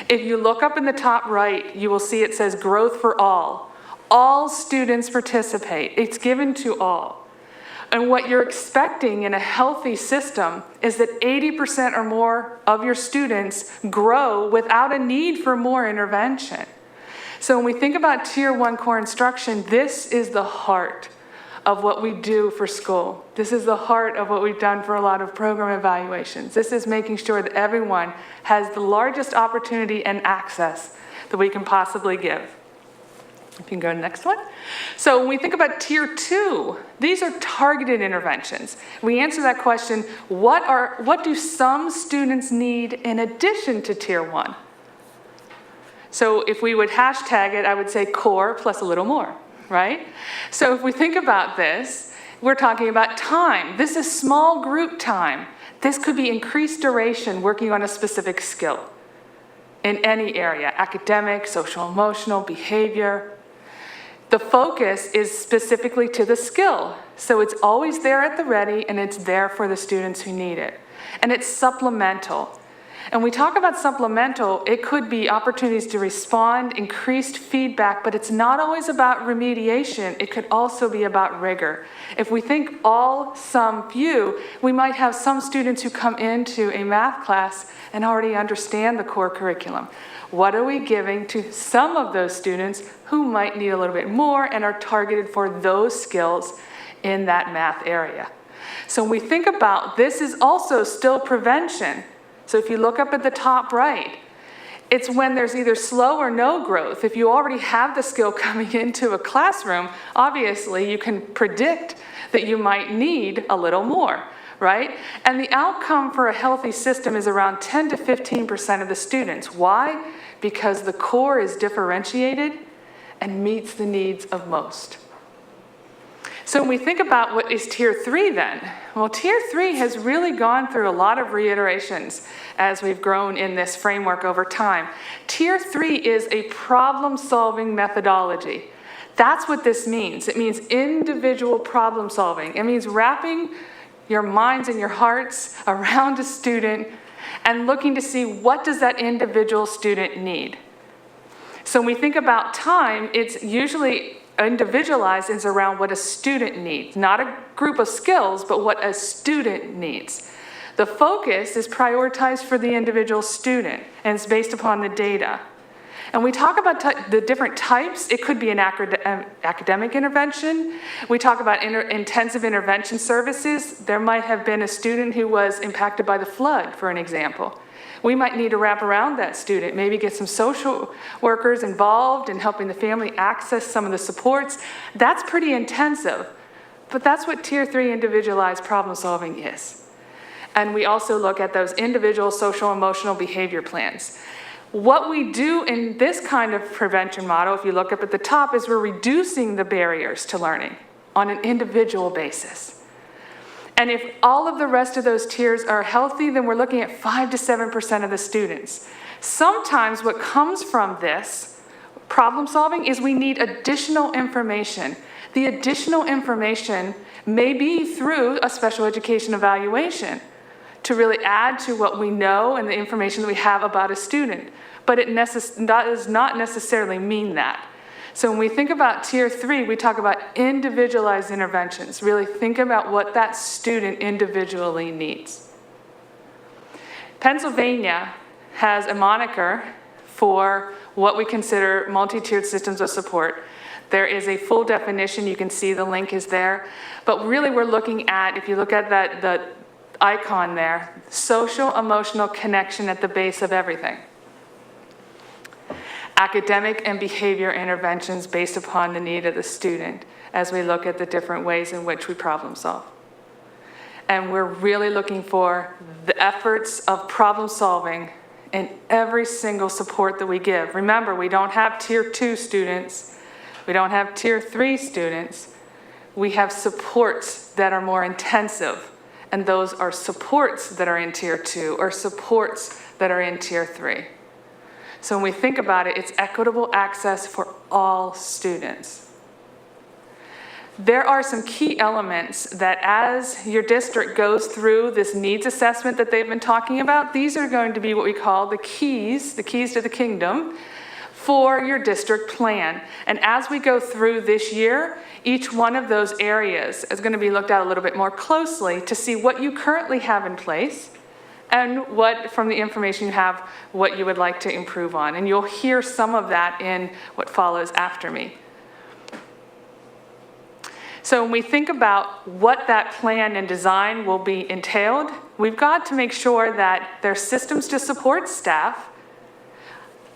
If you look up in the top right, you will see it says growth for all. All students participate. It's given to all. And what you're expecting in a healthy system is that 80% or more of your students grow without a need for more intervention. So when we think about Tier 1 core instruction, this is the heart of what we do for school. This is the heart of what we've done for a lot of program evaluations. This is making sure that everyone has the largest opportunity and access that we can possibly give. You can go to the next one. So when we think about Tier 2, these are targeted interventions. We answer that question, what do some students need in addition to Tier 1? So if we would hashtag it, I would say core plus a little more, right? So if we think about this, we're talking about time. This is small group time. This could be increased duration working on a specific skill in any area, academic, social, emotional, behavior. The focus is specifically to the skill. So it's always there at the ready and it's there for the students who need it. And it's supplemental. And we talk about supplemental, it could be opportunities to respond, increased feedback, but it's not always about remediation. It could also be about rigor. If we think all, some, few, we might have some students who come into a math class and already understand the core curriculum. What are we giving to some of those students who might need a little bit more and are targeted for those skills in that math area? So when we think about this is also still prevention. So if you look up at the top right, it's when there's either slow or no growth. If you already have the skill coming into a classroom, obviously you can predict that you might need a little more, right? And the outcome for a healthy system is around 10 to 15% of the students. Why? Because the core is differentiated and meets the needs of most. So when we think about what is Tier 3 then, well, Tier 3 has really gone through a lot of reiterations as we've grown in this framework over time. Tier 3 is a problem-solving methodology. That's what this means. It means individual problem solving. It means wrapping your minds and your hearts around a student and looking to see what does that individual student need. So when we think about time, it's usually individualized is around what a student needs, not a group of skills, but what a student needs. The focus is prioritized for the individual student, and it's based upon the data. And we talk about the different types. It could be an academic intervention. We talk about intensive intervention services. There might have been a student who was impacted by the flood, for an example. We might need to wrap around that student, maybe get some social workers involved in helping the family access some of the supports. That's pretty intensive, but that's what Tier 3 individualized problem solving is. And we also look at those individual social emotional behavior plans. What we do in this kind of prevention model, if you look up at the top, is we're reducing the barriers to learning on an individual basis. And if all of the rest of those tiers are healthy, then we're looking at 5 to 7% of the students. Sometimes what comes from this problem solving is we need additional information. The additional information may be through a special education evaluation to really add to what we know and the information that we have about a student. But it does not necessarily mean that. So when we think about Tier 3, we talk about individualized interventions. Really think about what that student individually needs. Pennsylvania has a moniker for what we consider multi-tiered systems of support. There is a full definition. You can see the link is there. But really we're looking at, if you look at the icon there, social emotional connection at the base of everything. Academic and behavior interventions based upon the need of the student as we look at the different ways in which we problem solve. And we're really looking for the efforts of problem solving in every single support that we give. Remember, we don't have Tier 2 students. We don't have tier 3 students. We have supports that are more intensive, and those are supports that are in tier 2 or supports that are in tier 3. So when we think about it, it's equitable access for all students. There are some key elements that as your district goes through this needs assessment that they've been talking about, these are going to be what we call the keys to the kingdom for your district plan. And as we go through this year, each one of those areas is going to be looked at a little bit more closely to see what you currently have in place and what, from the information you have, what you would like to improve on. And you'll hear some of that in what follows after me. So when we think about what that plan and design will be entailed, we've got to make sure that there's systems to support staff,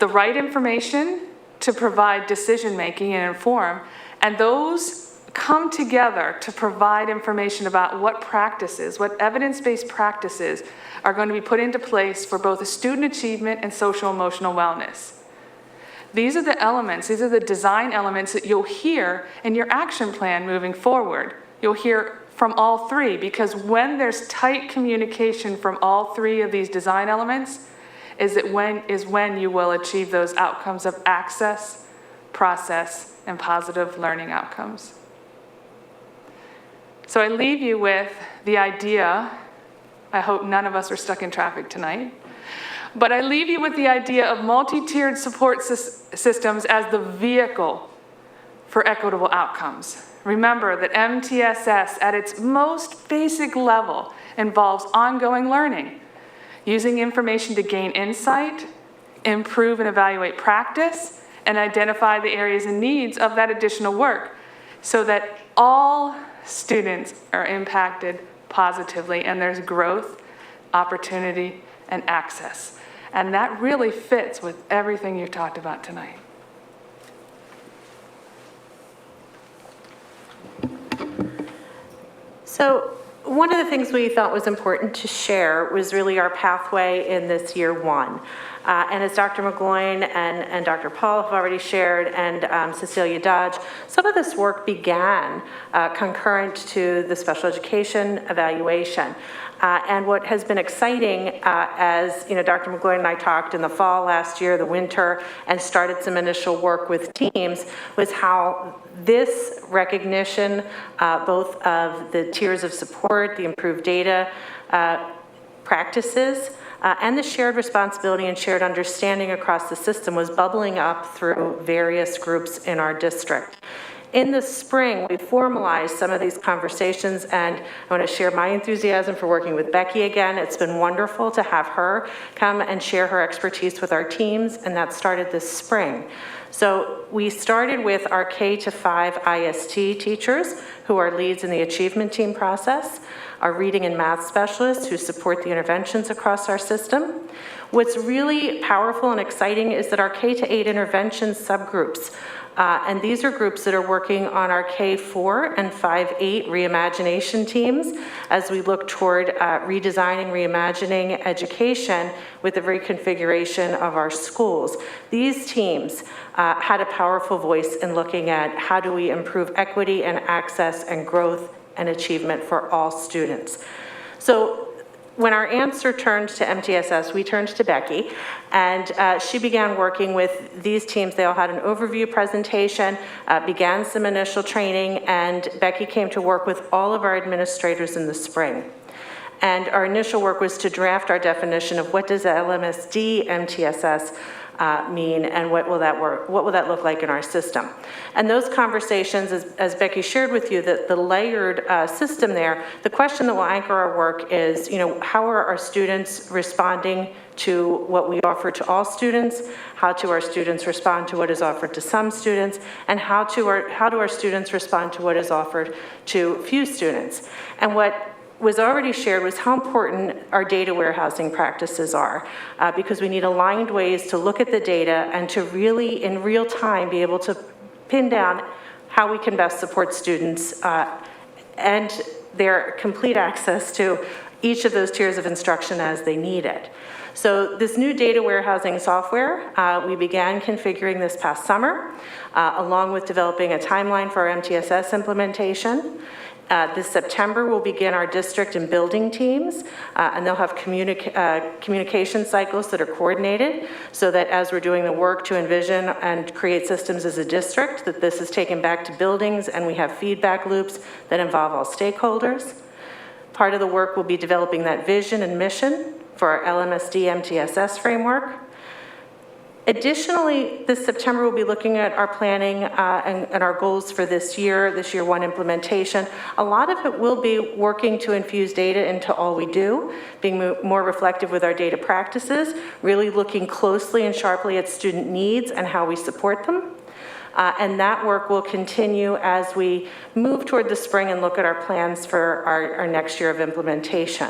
the right information to provide decision-making and inform, and those come together to provide information about what practices, what evidence-based practices are going to be put into place for both student achievement and social-emotional wellness. These are the elements, these are the design elements that you'll hear in your action plan moving forward. You'll hear from all three, because when there's tight communication from all three of these design elements, is when you will achieve those outcomes of access, process, and positive learning outcomes. So I leave you with the idea, I hope none of us are stuck in traffic tonight, but I leave you with the idea of multi-tiered support systems as the vehicle for equitable outcomes. Remember that MTSS at its most basic level involves ongoing learning, using information to gain insight, improve and evaluate practice, and identify the areas and needs of that additional work so that all students are impacted positively and there's growth, opportunity, and access. And that really fits with everything you've talked about tonight. So one of the things we thought was important to share was really our pathway in this year one. And as Dr. McGloin and Dr. Paul have already shared, and Cecilia Dodge, some of this work began concurrent to the special education evaluation. And what has been exciting, as Dr. McGloin and I talked in the fall last year, the winter, and started some initial work with teams, was how this recognition, both of the tiers of support, the improved data practices, and the shared responsibility and shared understanding across the system was bubbling up through various groups in our district. In the spring, we formalized some of these conversations, and I want to share my enthusiasm for working with Becky again. It's been wonderful to have her come and share her expertise with our teams, and that started this spring. So we started with our K-5 IST teachers, who are leads in the achievement team process, our reading and math specialists who support the interventions across our system. What's really powerful and exciting is that our K-8 intervention subgroups, and these are groups that are working on our K-4 and 5-8 reimagination teams as we look toward redesigning, reimagining education with the reconfiguration of our schools. These teams had a powerful voice in looking at how do we improve equity and access and growth and achievement for all students. So when our answer turned to MTSS, we turned to Becky, and she began working with these teams. They all had an overview presentation, began some initial training, and Becky came to work with all of our administrators in the spring. And our initial work was to draft our definition of what does LMSD MTSS mean, and what will that look like in our system. And those conversations, as Becky shared with you, the layered system there, the question that will anchor our work is, how are our students responding to what we offer to all students? How do our students respond to what is offered to some students? And how do our students respond to what is offered to few students? And what was already shared was how important our data warehousing practices are, because we need aligned ways to look at the data and to really, in real time, be able to pin down how we can best support students and their complete access to each of those tiers of instruction as they need it. So this new data warehousing software, we began configuring this past summer, along with developing a timeline for our MTSS implementation. This September, we'll begin our district and building teams, and they'll have communication cycles that are coordinated so that as we're doing the work to envision and create systems as a district, that this is taken back to buildings and we have feedback loops that involve all stakeholders. Part of the work will be developing that vision and mission for our Lmsb MTSS framework. Additionally, this September, we'll be looking at our planning and our goals for this year one implementation. A lot of it will be working to infuse data into all we do, being more reflective with our data practices, really looking closely and sharply at student needs and how we support them. And that work will continue as we move toward the spring and look at our plans for our next year of implementation.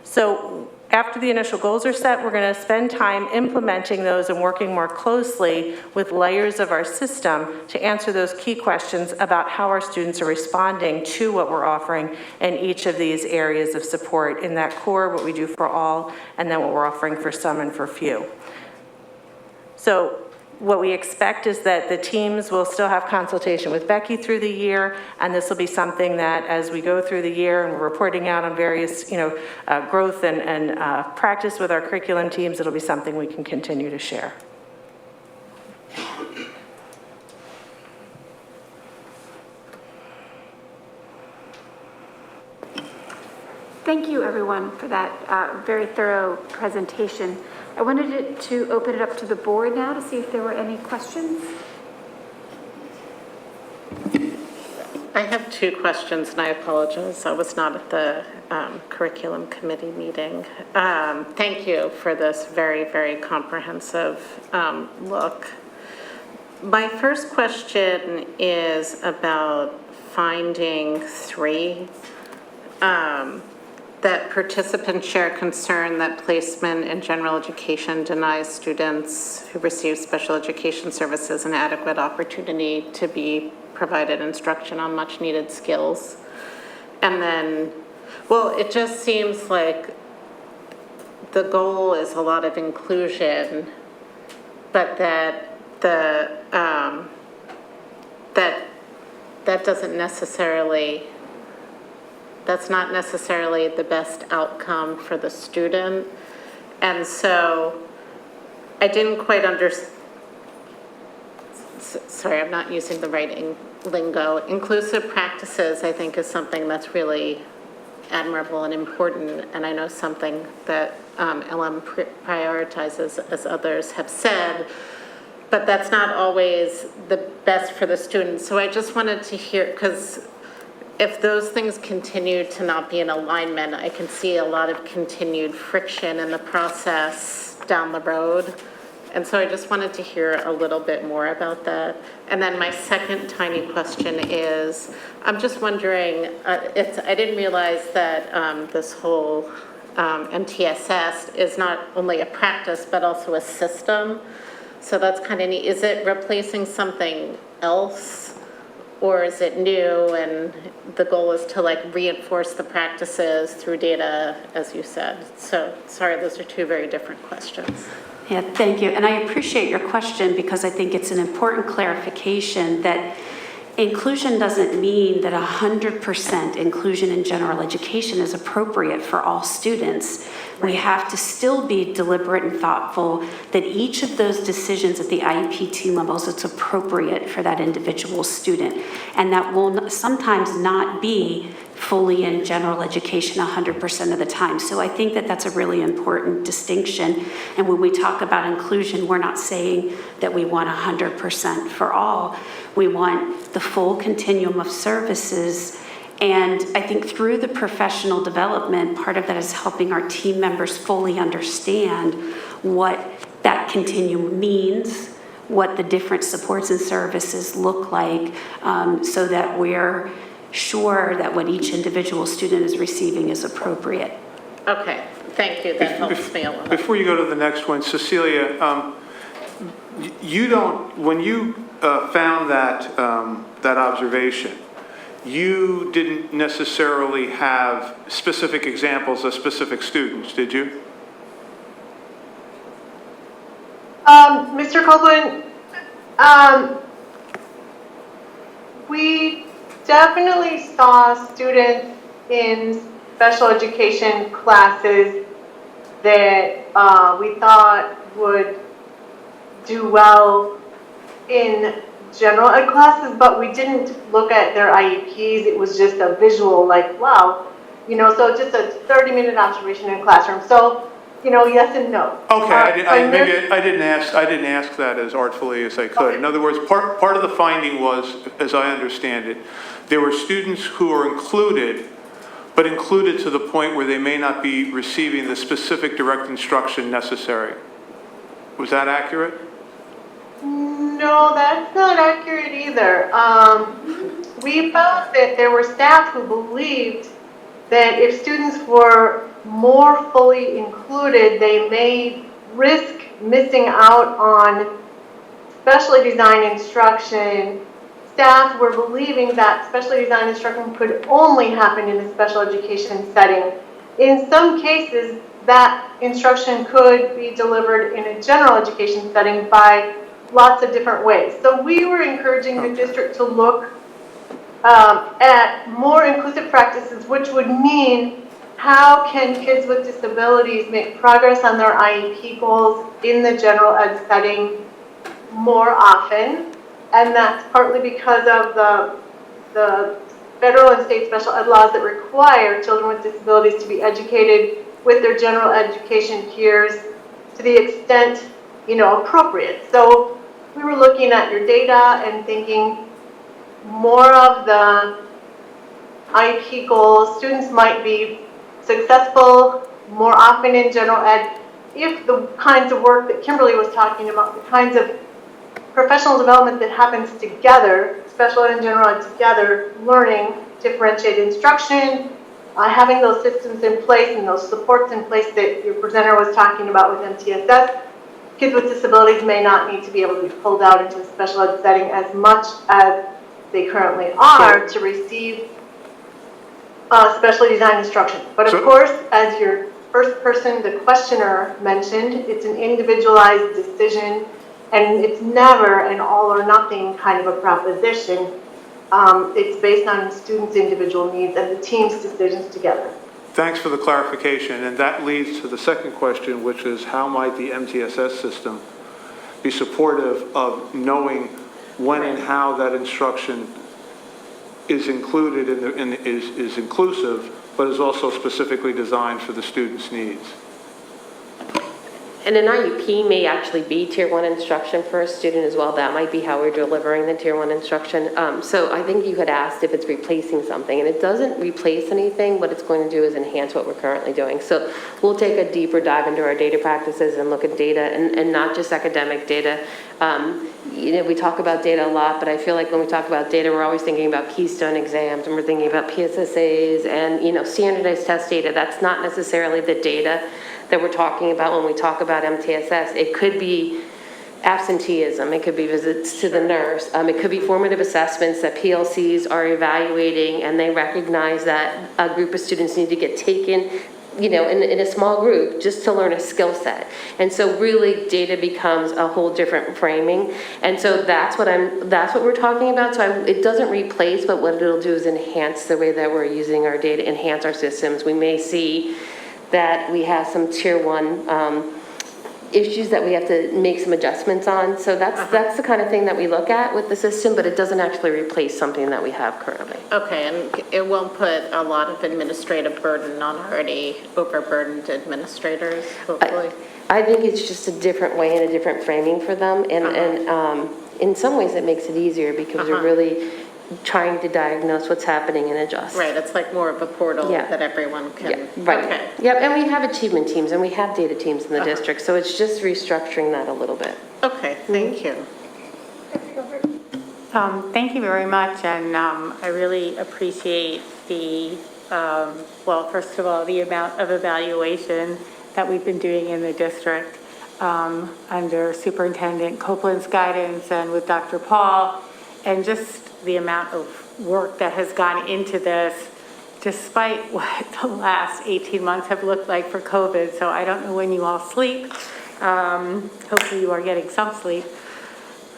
So after the initial goals are set, we're going to spend time implementing those and working more closely with layers of our system to answer those key questions about how our students are responding to what we're offering in each of these areas of support in that core, what we do for all, and then what we're offering for some and for few. So what we expect is that the teams will still have consultation with Becky through the year, and this will be something that as we go through the year and we're reporting out on various, growth and practice with our curriculum teams, it'll be something we can continue to share. Thank you, everyone, for that very thorough presentation. I wanted to open it up to the board now to see if there were any questions. I have two questions, and I apologize. I was not at the curriculum committee meeting. Thank you for this very, very comprehensive look. My first question is about finding 3. That participants share concern that placement in general education denies students who receive special education services an adequate opportunity to be provided instruction on much needed skills. And then, well, it just seems like the goal is a lot of inclusion, but that that doesn't necessarily, that's not necessarily the best outcome for the student. And so I didn't quite understand, sorry, I'm not using the right lingo. Inclusive practices, I think, is something that's really admirable and important, and I know something that LM prioritizes, as others have said, but that's not always the best for the students. So I just wanted to hear, because if those things continue to not be in alignment, I can see a lot of continued friction in the process down the road. And so I just wanted to hear a little bit more about that. And then my second tiny question is, I'm just wondering, I didn't realize that this whole MTSS is not only a practice, but also a system. So that's kind of neat. Is it replacing something else? Or is it new and the goal is to reinforce the practices through data, as you said? So sorry, those are two very different questions. Yeah, thank you. And I appreciate your question because I think it's an important clarification that inclusion doesn't mean that 100% inclusion in general education is appropriate for all students. We have to still be deliberate and thoughtful that each of those decisions at the IEP team levels, it's appropriate for that individual student. And that will sometimes not be fully in general education 100% of the time. So I think that that's a really important distinction. And when we talk about inclusion, we're not saying that we want 100% for all. We want the full continuum of services. And I think through the professional development, part of that is helping our team members fully understand what that continuum means, what the different supports and services look like, so that we're sure that what each individual student is receiving is appropriate. Okay, thank you. That helps me a lot. Before you go to the next one, Cecilia, when you found that observation, you didn't necessarily have specific examples of specific students, did you? Mr. Copeland, we definitely saw students in special education classes that we thought would do well in general ed classes, but we didn't look at their IEPs. It was just a visual, like, wow, so just a 30-minute observation in a classroom. So, yes and no. Okay, maybe I didn't ask that as artfully as I could. Okay. In other words, part of the finding was, as I understand it, there were students who were included, but included to the point where they may not be receiving the specific direct instruction necessary. Was that accurate? No, that's not accurate either. We found that there were staff who believed that if students were more fully included, they may risk missing out on specially designed instruction. Staff were believing that specially designed instruction could only happen in a special education setting. In some cases, that instruction could be delivered in a general education setting by lots of different ways. So we were encouraging the district to look at more inclusive practices, which would mean how can kids with disabilities make progress on their IEP goals in the general ed setting more often. And that's partly because of the federal and state special ed laws that require children with disabilities to be educated with their general education peers to the extent, appropriate. So we were looking at your data and thinking more of the IEP goals, students might be successful more often in general ed if the kinds of work that Kimberly was talking about, the kinds of professional development that happens together, special ed and general ed together, learning, differentiated instruction, having those systems in place and those supports in place that your presenter was talking about with MTSS. Kids with disabilities may not need to be able to be pulled out into a special ed setting as much as they currently are to receive specially designed instruction. But of course, as your first person, the questioner mentioned, it's an individualized decision, and it's never an all or nothing kind of a proposition. It's based on students' individual needs and the team's decisions together. Thanks for the clarification, and that leads to the second question, which is how might the MTSS system be supportive of knowing when and how that instruction is included is inclusive, but is also specifically designed for the student's needs? And an IUP may actually be Tier 1 instruction for a student as well. That might be how we're delivering the Tier 1 instruction. So I think you had asked if it's replacing something, and it doesn't replace anything. What it's going to do is enhance what we're currently doing. So we'll take a deeper dive into our data practices and look at data, and not just academic data. We talk about data a lot, but I feel like when we talk about data, we're always thinking about Keystone exams, and we're thinking about PSSAs and, standardized test data. That's not necessarily the data that we're talking about when we talk about MTSS. It could be absenteeism, it could be visits to the nurse, it could be formative assessments that PLCs are evaluating, and they recognize that a group of students need to get taken, in a small group just to learn a skill set. And so really data becomes a whole different framing. And so that's what we're talking about. So it doesn't replace, but what it'll do is enhance the way that we're using our data, enhance our systems. We may see that we have some Tier 1 issues that we have to make some adjustments on. So that's the kind of thing that we look at with the system, but it doesn't actually replace something that we have currently. Okay, and it won't put a lot of administrative burden on already overburdened administrators, hopefully? I think it's just a different way and a different framing for them. And in some ways it makes it easier because we're really trying to diagnose what's happening and adjust. Right, it's like more of a portal that everyone can. Yeah, right. Okay. Yep, and we have achievement teams and we have data teams in the district, so it's just restructuring that a little bit. Okay, thank you. Thank you very much, and I really appreciate the, first of all, the amount of evaluation that we've been doing in the district under Superintendent Copeland's guidance and with Dr. Paul, and just the amount of work that has gone into this, despite what the last 18 months have looked like for COVID. So I don't know when you all sleep, Hopefully you are getting some sleep.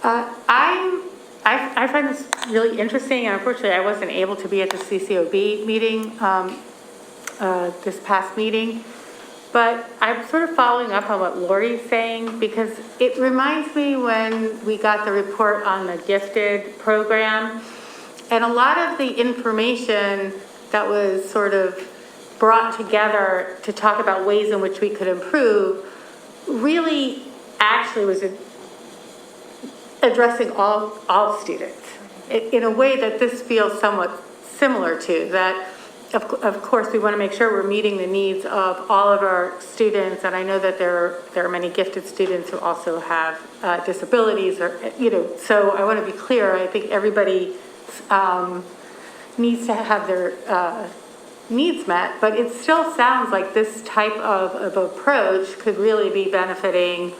I find this really interesting, and unfortunately I wasn't able to be at the CCOB meeting, this past meeting. But I'm sort of following up on what Lori's saying, because it reminds me when we got the report on the gifted program, and a lot of the information that was sort of brought together to talk about ways in which we could improve really actually was addressing all students in a way that this feels somewhat similar to that. Of course, we want to make sure we're meeting the needs of all of our students, and I know that there are many gifted students who also have disabilities, or so I want to be clear. I think everybody needs to have their needs met, but it still sounds like this type of approach could really be benefiting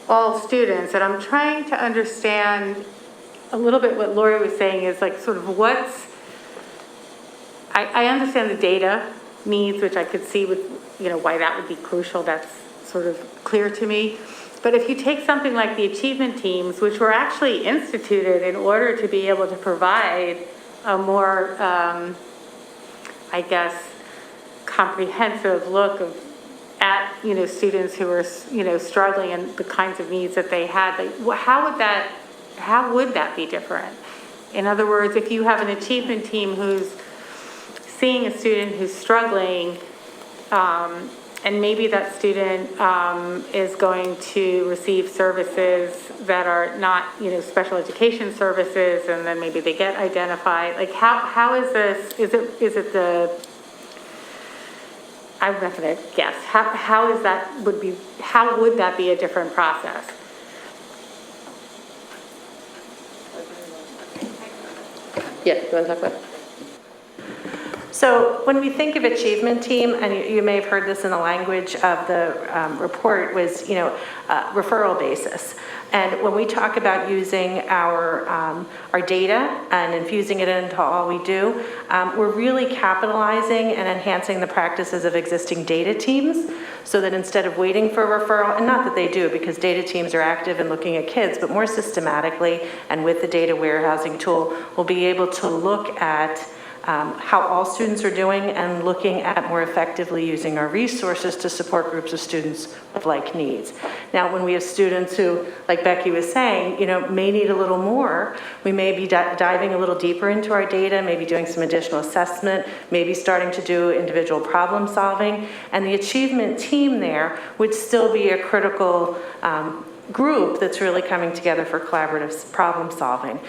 all students. And I'm trying to understand a little bit what Lori was saying is like sort of I understand the data needs, which I could see with, why that would be crucial. That's sort of clear to me. But if you take something like the achievement teams, which were actually instituted in order to be able to provide a more, comprehensive look at students who are struggling and the kinds of needs that they had, how would that be different? In other words, if you have an achievement team who's seeing a student who's struggling, and maybe that student is going to receive services that are not, special education services, and then maybe they get identified. Like, how is this? Is it the? I'm not going to guess. How would that be a different process? Yeah, you want to talk about it? So when we think of achievement team, and you may have heard this in the language of the report, was referral basis. And when we talk about using our data and infusing it into all we do, we're really capitalizing and enhancing the practices of existing data teams, so that instead of waiting for a referral, and not that they do, because data teams are active in looking at kids, but more systematically and with the data warehousing tool, we'll be able to look at how all students are doing and looking at more effectively using our resources to support groups of students with like needs. Now, when we have students who, like Becky was saying, may need a little more, we may be diving a little deeper into our data, maybe doing some additional assessment, maybe starting to do individual problem solving, and the achievement team there would still be a critical group that's really coming together for collaborative problem solving.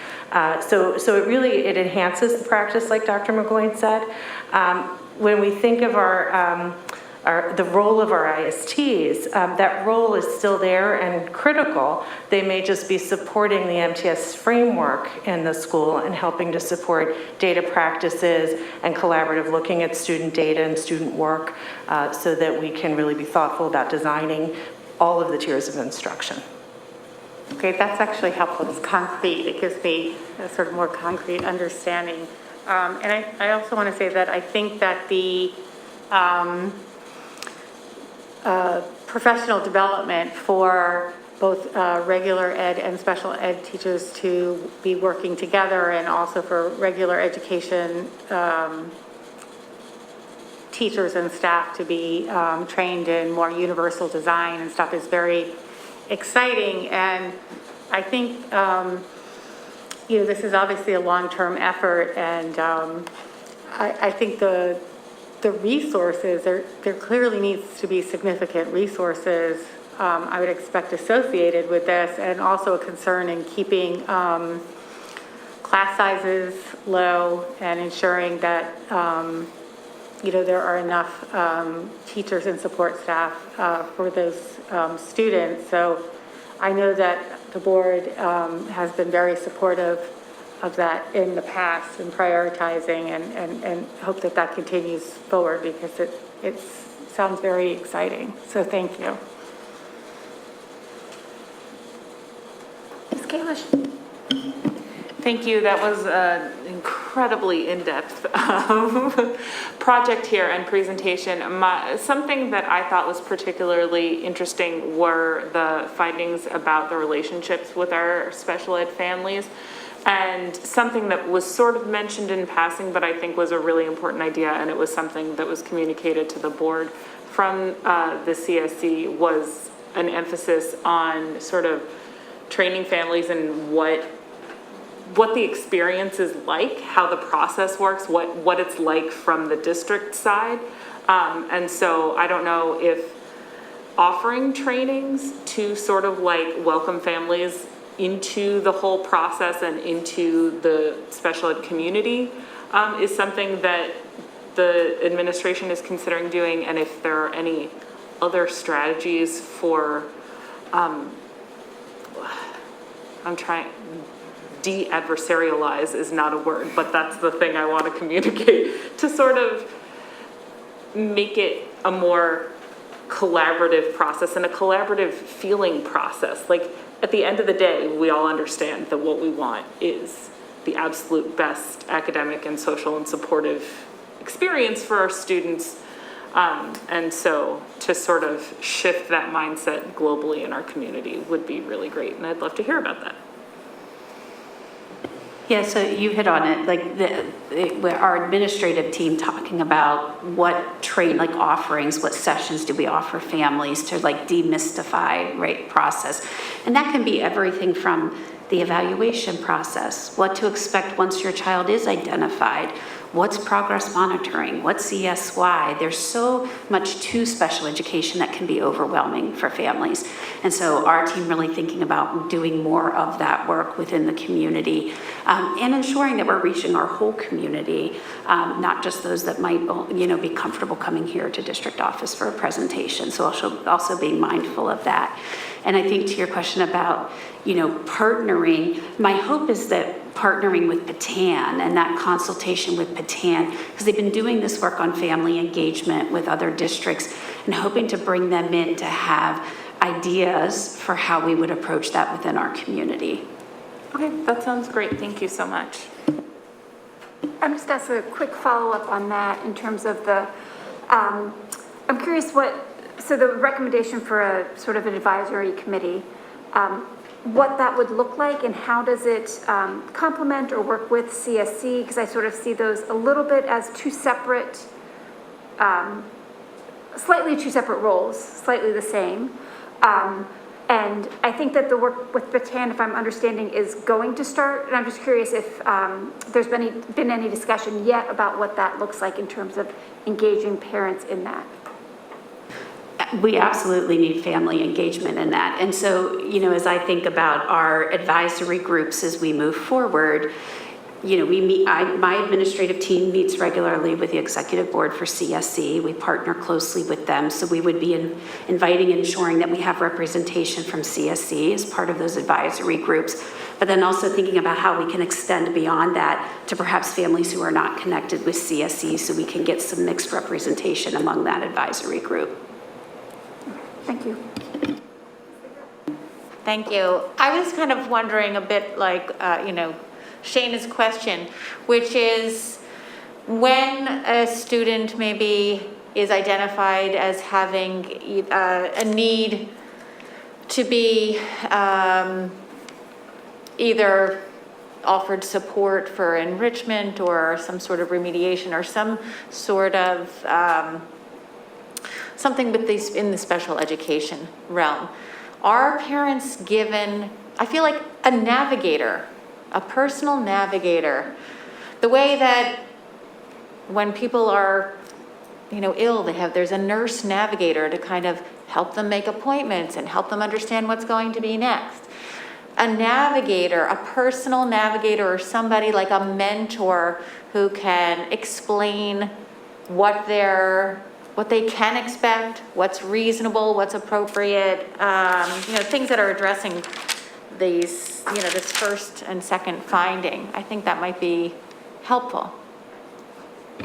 So it enhances the practice, like Dr. McGoin said. When we think of the role of our ISTs, that role is still there and critical. They may just be supporting the MTS framework in the school and helping to support data practices and collaborative looking at student data and student work, so that we can really be thoughtful about designing all of the tiers of instruction. Okay, that's actually helpful. It's concrete. It gives me a sort of more concrete understanding. And I also want to say that I think that the professional development for both regular ed and special ed teachers to be working together, and also for regular education teachers and staff to be trained in more universal design and stuff, is very exciting. And I think, this is obviously a long-term effort, and I think the resources, there clearly needs to be significant resources, I would expect, associated with this, and also a concern in keeping class sizes low and ensuring that there are enough teachers and support staff for those students. So I know that the board has been very supportive of that in the past and prioritizing, and hope that that continues forward, because it sounds very exciting. So thank you. Ms. Kalish. Thank you. That was an incredibly in-depth project here and presentation. Something that I thought was particularly interesting were the findings about the relationships with our special ed families. And something that was sort of mentioned in passing, but I think was a really important idea, and it was something that was communicated to the board from the CSC, was an emphasis on sort of training families and what the experience is like, how the process works, what it's like from the district side. And so I don't know if offering trainings to sort of like welcome families into the whole process and into the special ed community is something that the administration is considering doing, and if there are any other strategies for, de-adversarialize is not a word, but that's the thing I want to communicate, to sort of make it a more collaborative process and a collaborative feeling process. Like, at the end of the day, we all understand that what we want is the absolute best academic and social and supportive experience for our students. And so to sort of shift that mindset globally in our community would be really great. And I'd love to hear about that. Yeah, so you hit on it, like our administrative team talking about what offerings, what sessions do we offer families to like demystify, right, process. And that can be everything from the evaluation process, what to expect once your child is identified, what's progress monitoring, what's ESY. There's so much to special education that can be overwhelming for families. And so our team really thinking about doing more of that work within the community and ensuring that we're reaching our whole community, not just those that might, be comfortable coming here to district office for a presentation. So also being mindful of that. And I think to your question about, partnering, my hope is that partnering with Patan and that consultation with Patan, because they've been doing this work on family engagement with other districts, and hoping to bring them in to have ideas for how we would approach that within our community. Okay, that sounds great. Thank you so much. I'm just ask a quick follow-up on that in terms of the, I'm curious so the recommendation for a sort of an advisory committee, what that would look like and how does it complement or work with CSC? Because I sort of see those a little bit as two separate, slightly two separate roles, slightly the same. And I think that the work with Patan, if I'm understanding, is going to start. And I'm just curious if there's been any discussion yet about what that looks like in terms of engaging parents in that. We absolutely need family engagement in that. And so, as I think about our advisory groups as we move forward, we meet, my administrative team meets regularly with the executive board for CSC. We partner closely with them. So we would be inviting and ensuring that we have representation from CSC as part of those advisory groups. But then also thinking about how we can extend beyond that to perhaps families who are not connected with CSC so we can get some mixed representation among that advisory group. Thank you. Thank you. I was kind of wondering a bit like, Shayna's question, which is when a student maybe is identified as having a need to be either offered support for enrichment or some sort of remediation or some sort of something with these in the special education realm. Are parents given, I feel like a navigator, a personal navigator, the way that when people are, ill, there's a nurse navigator to kind of help them make appointments and help them understand what's going to be next. A navigator, a personal navigator, or somebody like a mentor who can explain what they can expect, what's reasonable, what's appropriate, things that are addressing these, this first and second finding. I think that might be helpful.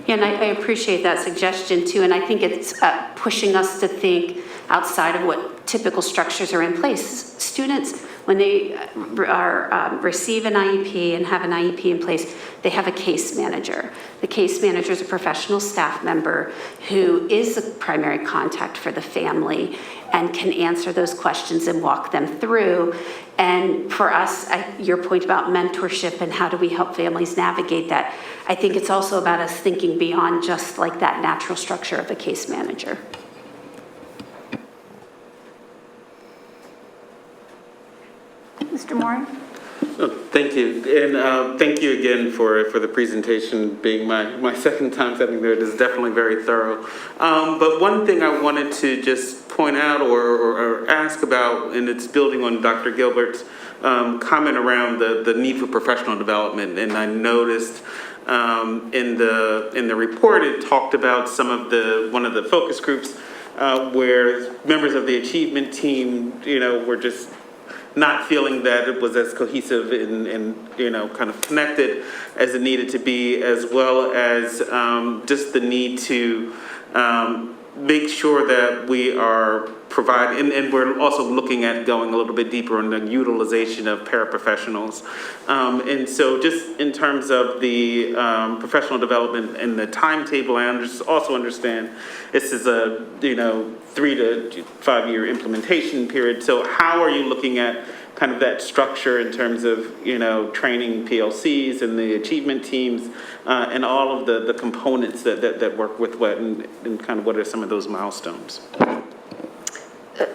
Yeah, and I appreciate that suggestion too, and I think it's pushing us to think outside of what typical structures are in place. Students, when they receive an IEP and have an IEP in place, they have a case manager. The case manager is a professional staff member who is the primary contact for the family and can answer those questions and walk them through. And for us, your point about mentorship and how do we help families navigate that, I think it's also about us thinking beyond just like that natural structure of a case manager. Mr. Moore? Thank you, and thank you again for the presentation. Being my second time sitting there, it is definitely very thorough. But one thing I wanted to just point out or ask about, and it's building on Dr. Gilbert's comment around the need for professional development. And I noticed in the report it talked about one of the focus groups where members of the achievement team, were just not feeling that it was as cohesive and kind of connected as it needed to be, as well as just the need to make sure that we are providing, and we're also looking at going a little bit deeper on the utilization of paraprofessionals. And so just in terms of the professional development and the timetable, I also understand this is a 3 to 5 year implementation period. So how are you looking at kind of that structure in terms of, training PLCs and the achievement teams and all of the components that work with what and kind of what are some of those milestones?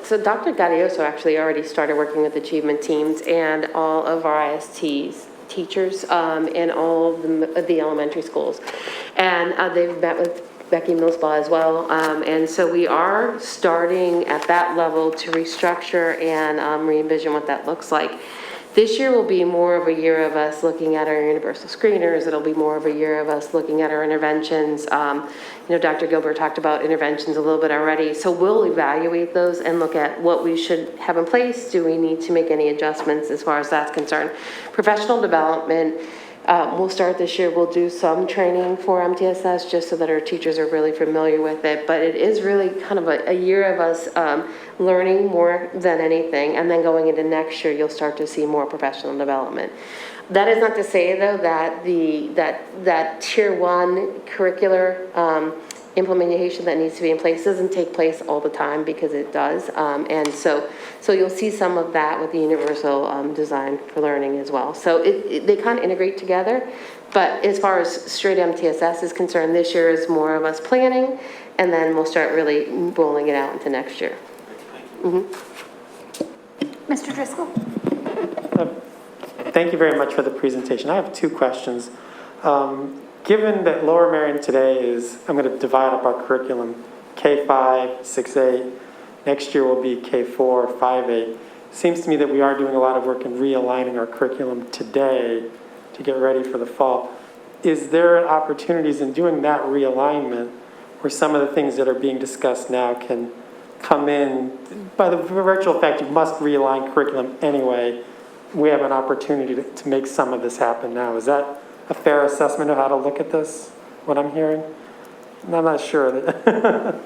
So Dr. Gaudioso actually already started working with achievement teams and all of our ISTs teachers in all of the elementary schools. And they've met with Becky Millsbaugh as well. And so we are starting at that level to restructure and re-envision what that looks like. This year will be more of a year of us looking at our universal screeners. It'll be more of a year of us looking at our interventions. Dr. Gilbert talked about interventions a little bit already. So we'll evaluate those and look at what we should have in place. Do we need to make any adjustments as far as that's concerned? Professional development. We'll start this year. We'll do some training for MTSS just so that our teachers are really familiar with it. But it is really kind of a year of us learning more than anything. And then going into next year, you'll start to see more professional development. That is not to say, though, that that Tier 1 curricular implementation that needs to be in place doesn't take place all the time, because it does. And so you'll see some of that with the universal design for learning as well. So they kind of integrate together. But as far as straight MTSS is concerned, this year is more of us planning, and then we'll start really rolling it out into next year. Mr. Driscoll? Thank you very much for the presentation. I have two questions. Given that Lower Merion today is, I'm going to divide up our curriculum, K5, 6A, next year will be K4, 5A. Seems to me that we are doing a lot of work in realigning our curriculum today to get ready for the fall. Is there opportunities in doing that realignment where some of the things that are being discussed now can come in? By the virtual fact, you must realign curriculum anyway. We have an opportunity to make some of this happen now. Is that a fair assessment of how to look at this, what I'm hearing? I'm not sure that.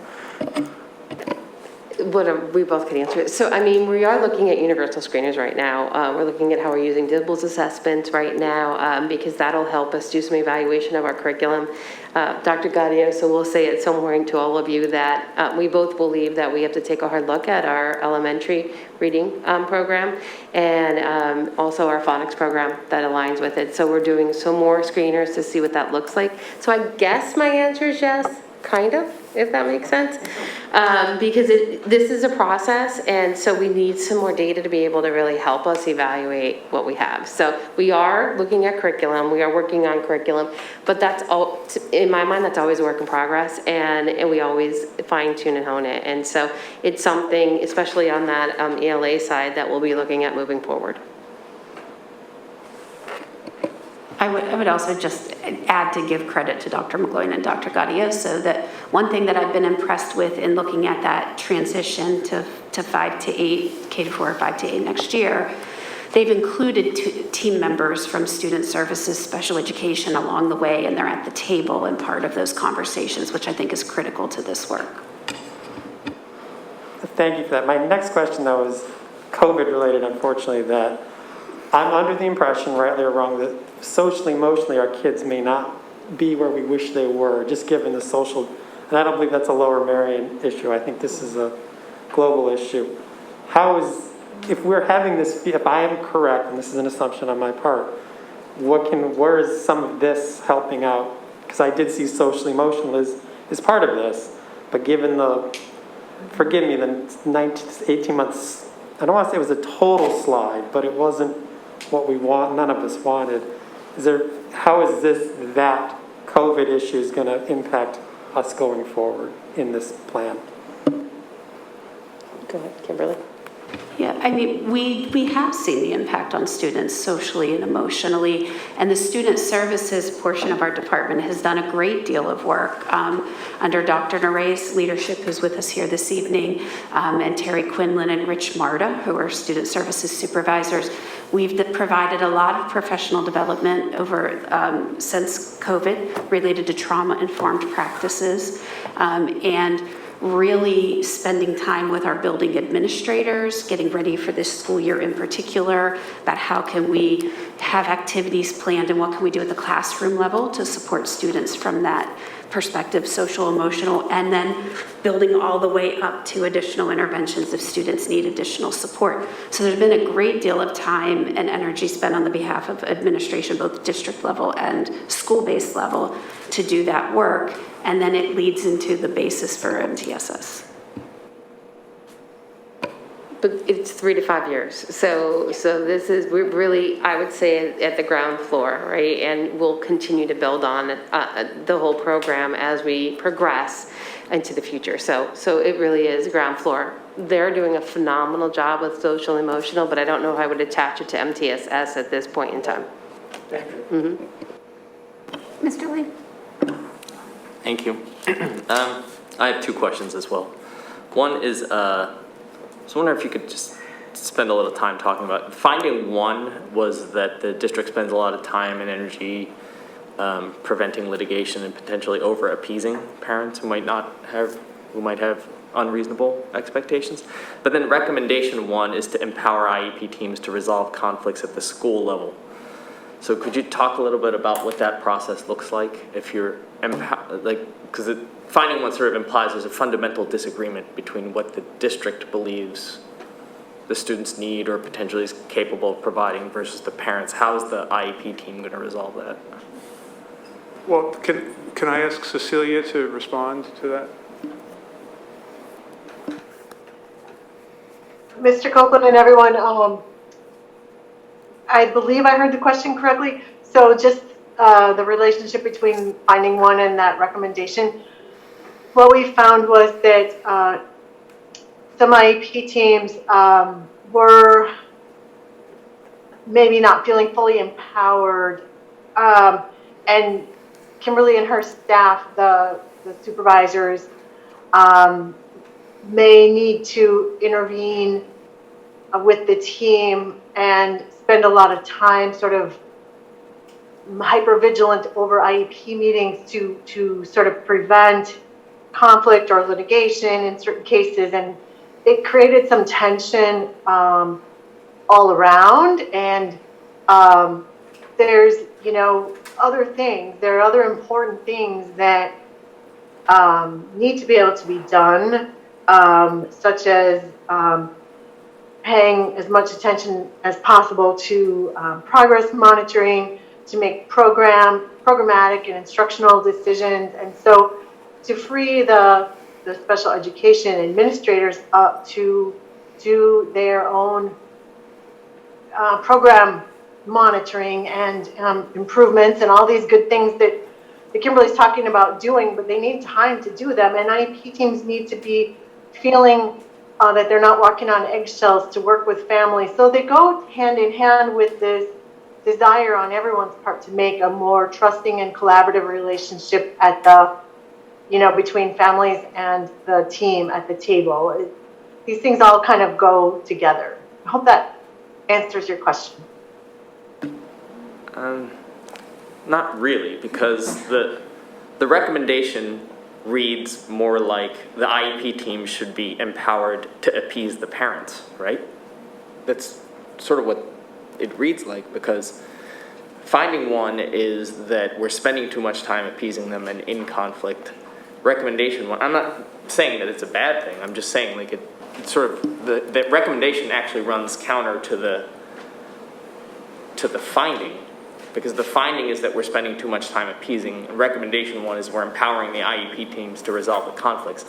We both can answer it. So, I mean, we are looking at universal screeners right now. We're looking at how we're using DIBELS assessments right now, because that'll help us do some evaluation of our curriculum. Dr. Gaudioso will say at some point to all of you that we both believe that we have to take a hard look at our elementary reading program and also our phonics program that aligns with it. So we're doing some more screeners to see what that looks like. So I guess my answer is yes, kind of, if that makes sense, because this is a process, and so we need some more data to be able to really help us evaluate what we have. So we are looking at curriculum, we are working on curriculum, but that's all, in my mind, that's always a work in progress, and we always fine tune and hone it. And so it's something, especially on that ELA side, that we'll be looking at moving forward. I would also just add to give credit to Dr. McGloin and Dr. Gaudioso that one thing that I've been impressed with in looking at that transition to 5 to 8, K to 4, 5 to 8 next year, they've included team members from student services, special education along the way, and they're at the table and part of those conversations, which I think is critical to this work. thank you for that. My next question, though, is COVID-related, unfortunately, that I'm under the impression, rightly or wrong, that socially, emotionally, our kids may not be where we wish they were, just given the social, and I don't believe that's a Lower Merion issue. I think this is a global issue. If we're having this, if I am correct, and this is an assumption on my part, where is some of this helping out? Because I did see social emotional is part of this, but given forgive me, the 18 months, I don't want to say it was a total slide, but it wasn't what none of us wanted. How is that COVID issue is going to impact us going forward in this plan? Go ahead, Kimberly. Yeah, I mean, we have seen the impact on students socially and emotionally, and the student services portion of our department has done a great deal of work under Dr. Naray's leadership, who's with us here this evening, and Terry Quinlan and Rich Marta, who are student services supervisors. We've provided a lot of professional development since COVID related to trauma-informed practices, and really spending time with our building administrators, getting ready for this school year in particular, about how can we have activities planned and what can we do at the classroom level to support students from that perspective, social, emotional, and then building all the way up to additional interventions if students need additional support. So there's been a great deal of time and energy spent on the behalf of administration, both district level and school-based level, to do that work. And then it leads into the basis for MTSS. But it's 3 to 5 years. So we're really, I would say, at the ground floor, right? And we'll continue to build on the whole program as we progress into the future. So it really is ground floor. They're doing a phenomenal job with social and emotional, but I don't know if I would attach it to MTSS at this point in time. Mm-hmm. Mr. Lee? Thank you. I have 2 questions as well. One is, I was wondering if you could just spend a little time talking about, finding one was that the district spends a lot of time and energy preventing litigation and potentially over appeasing parents who might have unreasonable expectations. But then recommendation 1 is to empower IEP teams to resolve conflicts at the school level. So could you talk a little bit about what that process looks like if you're because finding 1 sort of implies there's a fundamental disagreement between what the district believes the students need or potentially is capable of providing versus the parents. How is the IEP team going to resolve that? Well, can I ask Cecilia to respond to that? Mr. Copeland and everyone, I believe I heard the question correctly. So just the relationship between finding 1 and that recommendation. What we found was that some IEP teams were maybe not feeling fully empowered. And Kimberly and her staff, the supervisors, may need to intervene with the team and spend a lot of time sort of hypervigilant over IEP meetings to sort of prevent conflict or litigation in certain cases. And it created some tension all around. And there's, other things. There are other important things that need to be able to be done, such as paying as much attention as possible to progress monitoring, to make programmatic and instructional decisions. And so to free the special education administrators up to do their own program monitoring and improvements and all these good things that Kimberly's talking about doing, but they need time to do them. And IEP teams need to be feeling that they're not walking on eggshells to work with families. So they go hand in hand with this desire on everyone's part to make a more trusting and collaborative relationship at the, between families and the team at the table. These things all kind of go together. I hope that answers your question. Not really, because the recommendation reads more like the IEP team should be empowered to appease the parents, right? That's sort of what it reads like, because finding one is that we're spending too much time appeasing them and in conflict. Recommendation one, I'm not saying that it's a bad thing, I'm just saying like it's sort of, the recommendation actually runs counter to the finding, because the finding is that we're spending too much time appeasing, and recommendation one is we're empowering the IEP teams to resolve the conflicts.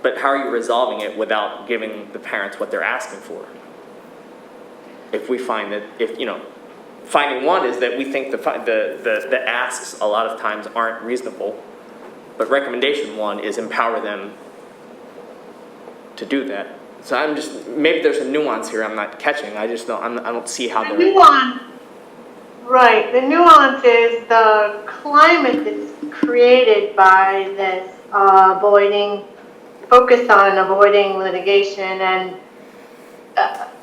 But how are you resolving it without giving the parents what they're asking for? If we find that, finding one is that we think the asks a lot of times aren't reasonable, but recommendation one is empower them to do that. So I'm just, maybe there's a nuance here I'm not catching. I just don't, I don't see how The nuance, right, the nuance is the climate that's created by this focus on avoiding litigation, and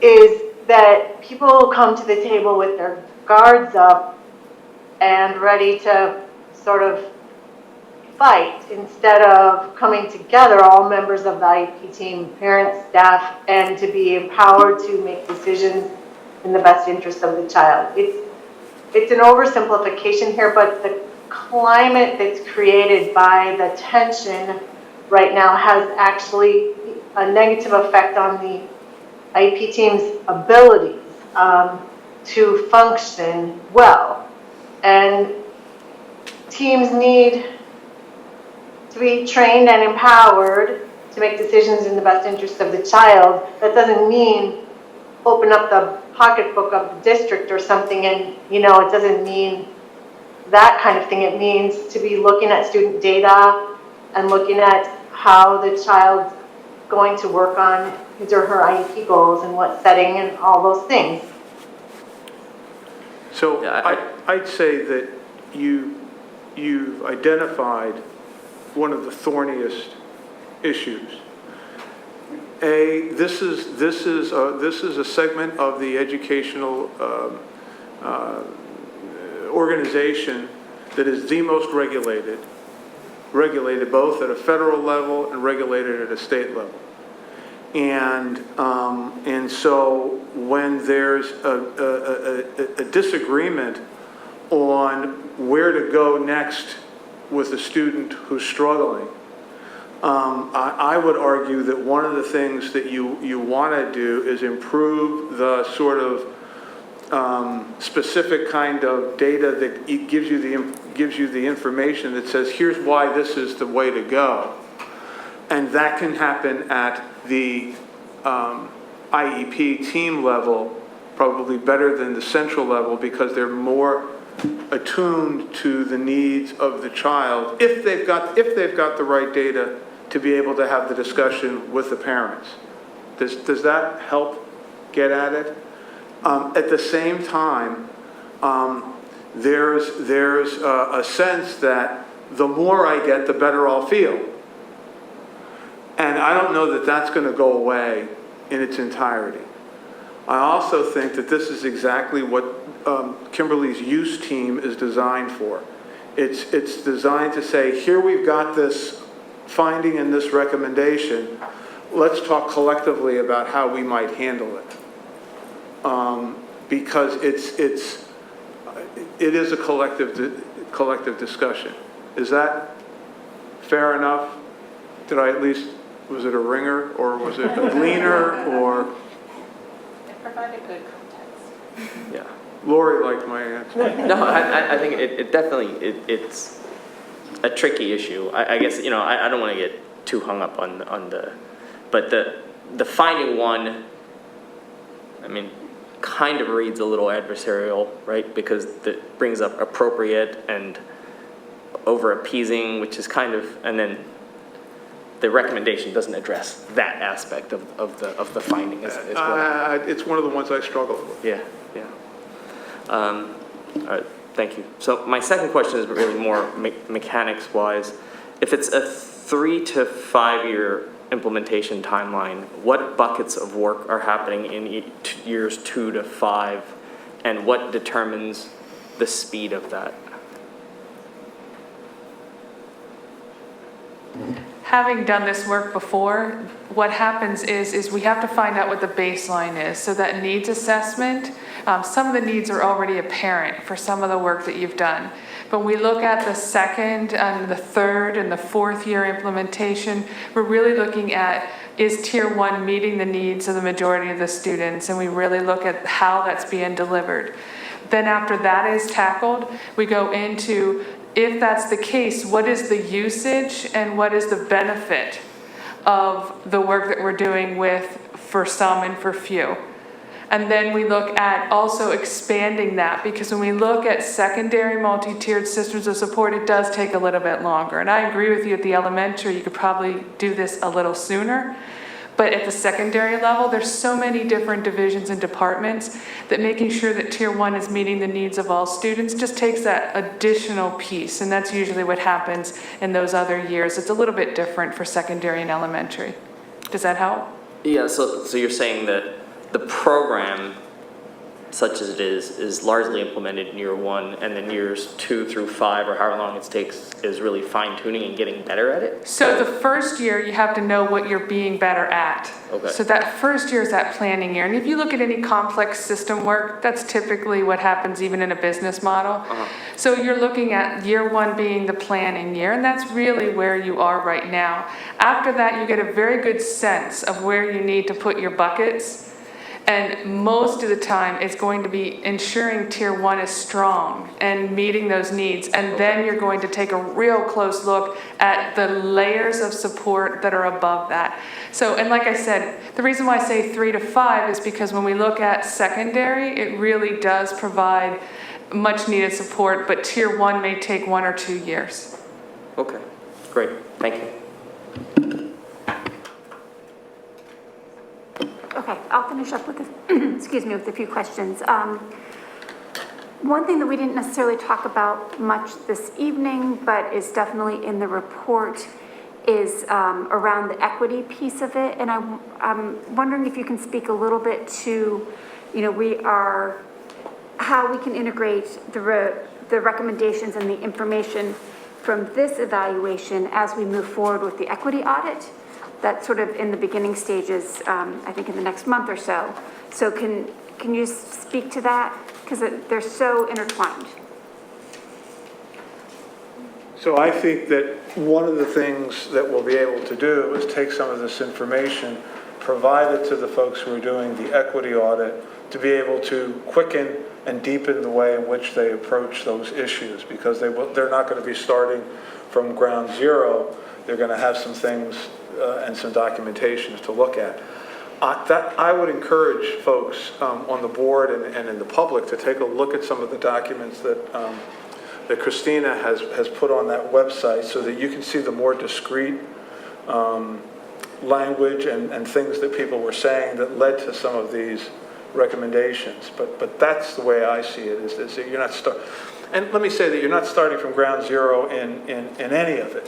is that people come to the table with their guards up and ready to sort of fight, instead of coming together, all members of the IEP team, parents, staff, and to be empowered to make decisions in the best interest of the child. It's an oversimplification here, but the climate that's created by the tension right now has actually a negative effect on the IEP team's abilities to function well. And teams need to be trained and empowered to make decisions in the best interest of the child. That doesn't mean open up the pocketbook of the district or something, and it doesn't mean that kind of thing. It means to be looking at student data and looking at how the child's going to work on his or her IEP goals and what setting and all those things. So I'd say that you've identified one of the thorniest issues. This is a segment of the educational organization that is the most regulated both at a federal level and regulated at a state level. And so when there's a disagreement on where to go next with a student who's struggling, I would argue that one of the things that you want to do is improve the sort of specific kind of data that gives you the information that says, here's why this is the way to go. And that can happen at the IEP team level, probably better than the central level, because they're more attuned to the needs of the child if they've got the right data to be able to have the discussion with the parents. Does that help get at it? At the same time, there's a sense that the more I get, the better I'll feel. And I don't know that that's going to go away in its entirety. I also think that this is exactly what Kimberly's use team is designed for. It's designed to say, here we've got this finding and this recommendation. Let's talk collectively about how we might handle it. Because it is a collective discussion. Is that fair enough? Did I at least, was it a ringer, or was it a gleaner, or? It provided good context. Yeah. Lori liked my answer. No, I think it definitely, it's a tricky issue. I guess, I don't want to get too hung up on but the finding one, kind of reads a little adversarial, right? Because it brings up appropriate and over appeasing, which is kind of, and then the recommendation doesn't address that aspect of the finding as well. It's one of the ones I struggle with. Yeah. All right, thank you. So my second question is really more mechanics-wise. If it's a 3 to 5 year implementation timeline, what buckets of work are happening in years 2 to 5, and what determines the speed of that? having done this work before, what happens is we have to find out what the baseline is. So that needs assessment, some of the needs are already apparent for some of the work that you've done. But when we look at the second and the third and the fourth year implementation, we're really looking at, is Tier 1 meeting the needs of the majority of the students? And we really look at how that's being delivered. Then after that is tackled, we go into, if that's the case, what is the usage and what is the benefit of the work that we're doing with for some and for few? And then we look at also expanding that, because when we look at secondary multi-tiered systems of support, it does take a little bit longer. And I agree with you, at the elementary, you could probably do this a little sooner. But at the secondary level, there's so many different divisions and departments that making sure that Tier 1 is meeting the needs of all students just takes that additional piece. And that's usually what happens in those other years. It's a little bit different for secondary and elementary. Does that help? Yeah, so you're saying that the program, such as it is largely implemented in year 1, and then years 2 through 5, or however long it takes, is really fine-tuning and getting better at it? So the first year, you have to know what you're being better at. Okay. So that first year is that planning year. And if you look at any complex system work, that's typically what happens even in a business model. So you're looking at year 1 being the planning year, and that's really where you are right now. After that, you get a very good sense of where you need to put your buckets. And most of the time, it's going to be ensuring Tier 1 is strong and meeting those needs. And then you're going to take a real close look at the layers of support that are above that. So, and like I said, the reason why I say 3 to 5 is because when we look at secondary, it really does provide much needed support, but Tier 1 may take 1 or 2 years. Okay, great, thank you. Okay, I'll finish up with, excuse me, with a few questions. One thing that we didn't necessarily talk about much this evening, but is definitely in the report, is around the equity piece of it. And I'm wondering if you can speak a little bit to, how we can integrate the recommendations and the information from this evaluation as we move forward with the equity audit. That's sort of in the beginning stages, I think in the next month or so. So can you speak to that? Because they're so intertwined. So I think that one of the things that we'll be able to do is take some of this information, provide it to the folks who are doing the equity audit, to be able to quicken and deepen the way in which they approach those issues, because they're not going to be starting from ground zero. They're going to have some things and some documentations to look at. That I would encourage folks on the board and in the public to take a look at some of the documents that Christina has put on that website, so that you can see the more discrete language and things that people were saying that led to some of these recommendations. But that's the way I see it, is that you're not and let me say that you're not starting from ground zero in any of it.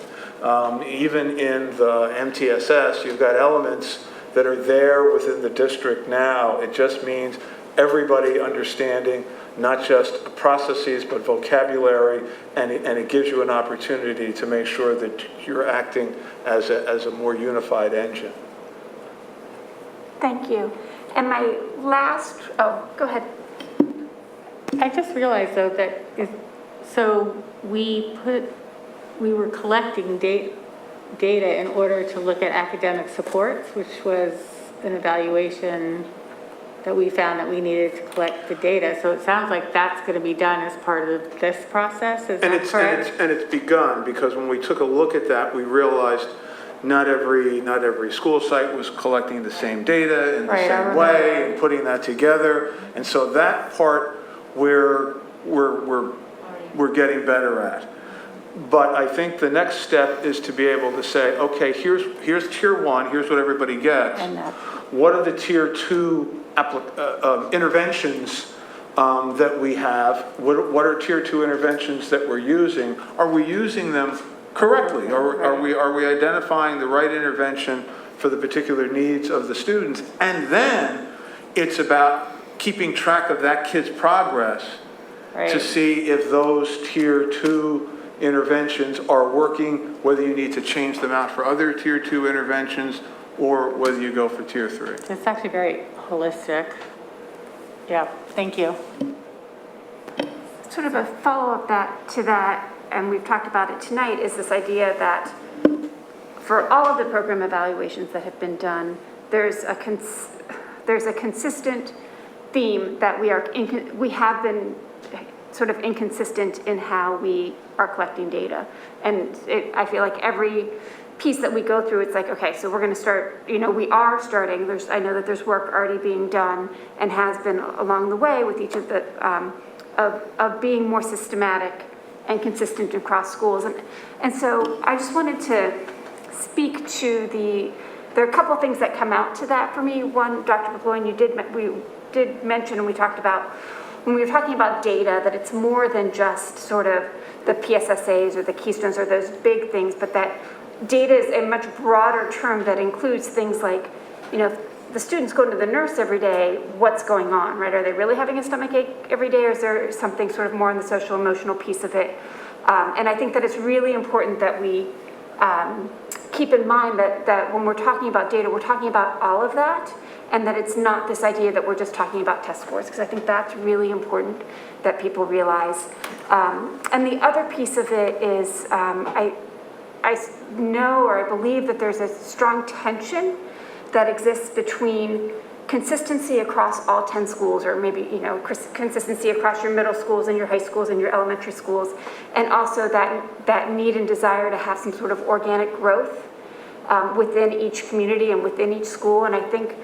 Even in the MTSS, you've got elements that are there within the district now. It just means everybody understanding not just processes, but vocabulary, and it gives you an opportunity to make sure that you're acting as a more unified engine. Thank you. And my last, go ahead. I just realized though that so we were collecting data in order to look at academic supports, which was an evaluation that we found that we needed to collect the data. So it sounds like that's going to be done as part of this process. Is that correct? And it's begun, because when we took a look at that, we realized not every school site was collecting the same data in the same way and putting that together. And so that part we're getting better at. But I think the next step is to be able to say, okay, here's Tier 1, here's what everybody gets. What are the Tier 2 interventions that we have? What are Tier 2 interventions that we're using? Are we using them correctly? Or are we identifying the right intervention for the particular needs of the students? And then it's about keeping track of that kid's progress to see if those Tier 2 interventions are working, whether you need to change them out for other tier 2 interventions, or whether you go for tier 3. It's actually very holistic. Yeah, thank you. Sort of a follow-up to that, and we've talked about it tonight, is this idea that for all of the program evaluations that have been done, there's a consistent theme that we have been sort of inconsistent in how we are collecting data. And I feel like every piece that we go through, it's like, okay, so we're going to start, we are starting. I know that there's work already being done and has been along the way with each of the, of being more systematic and consistent across schools. And so I just wanted to speak to there are a couple things that come out to that for me. One, Dr. McGloin, we did mention, and we talked about, when we were talking about data, that it's more than just sort of the PSSAs or the keystones or those big things, but that data is a much broader term that includes things like, the students going to the nurse every day, what's going on, right? Are they really having a stomach ache every day, or is there something sort of more on the social emotional piece of it? And I think that it's really important that we keep in mind that when we're talking about data, we're talking about all of that, and that it's not this idea that we're just talking about test scores, because I think that's really important that people realize. And the other piece of it is I know, or I believe, that there's a strong tension that exists between consistency across all 10 schools, or maybe, consistency across your middle schools and your high schools and your elementary schools, and also that need and desire to have some sort of organic growth within each community and within each school. And I think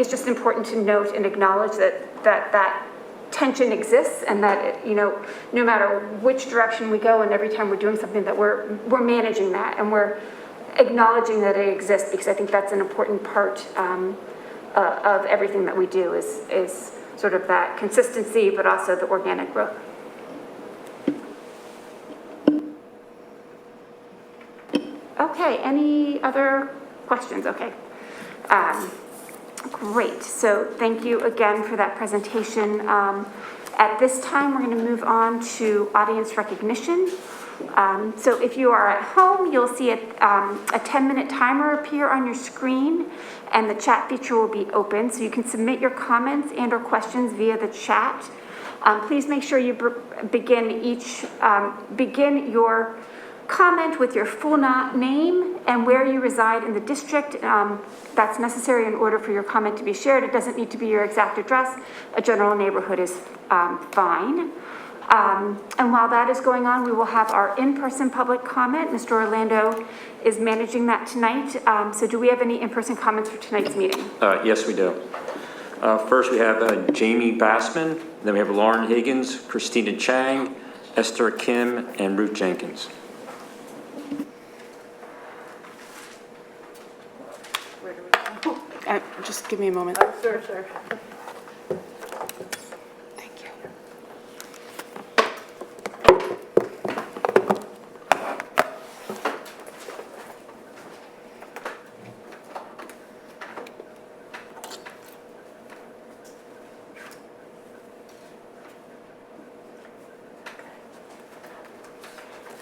it's just important to note and acknowledge that tension exists, and that no matter which direction we go, and every time we're doing something, that we're managing that, and we're acknowledging that it exists, because I think that's an important part of everything that we do is sort of that consistency, but also the organic growth. Okay, any other questions? Okay. Great, so thank you again for that presentation. At this time, we're going to move on to audience recognition. So if you are at home, you'll see a 10-minute timer appear on your screen, and the chat feature will be open, so you can submit your comments and or questions via the chat. Please make sure you begin your comment with your full name and where you reside in the district. That's necessary in order for your comment to be shared. It doesn't need to be your exact address. A general neighborhood is fine. And while that is going on, we will have our in-person public comment. Mr. Orlando is managing that tonight. So do we have any in-person comments for tonight's meeting? Yes, we do. First, we have Jamie Bassman. Then we have Lauren Higgins, Christina Chang, Esther Kim, and Ruth Jenkins. Just give me a moment. Sure. Thank you.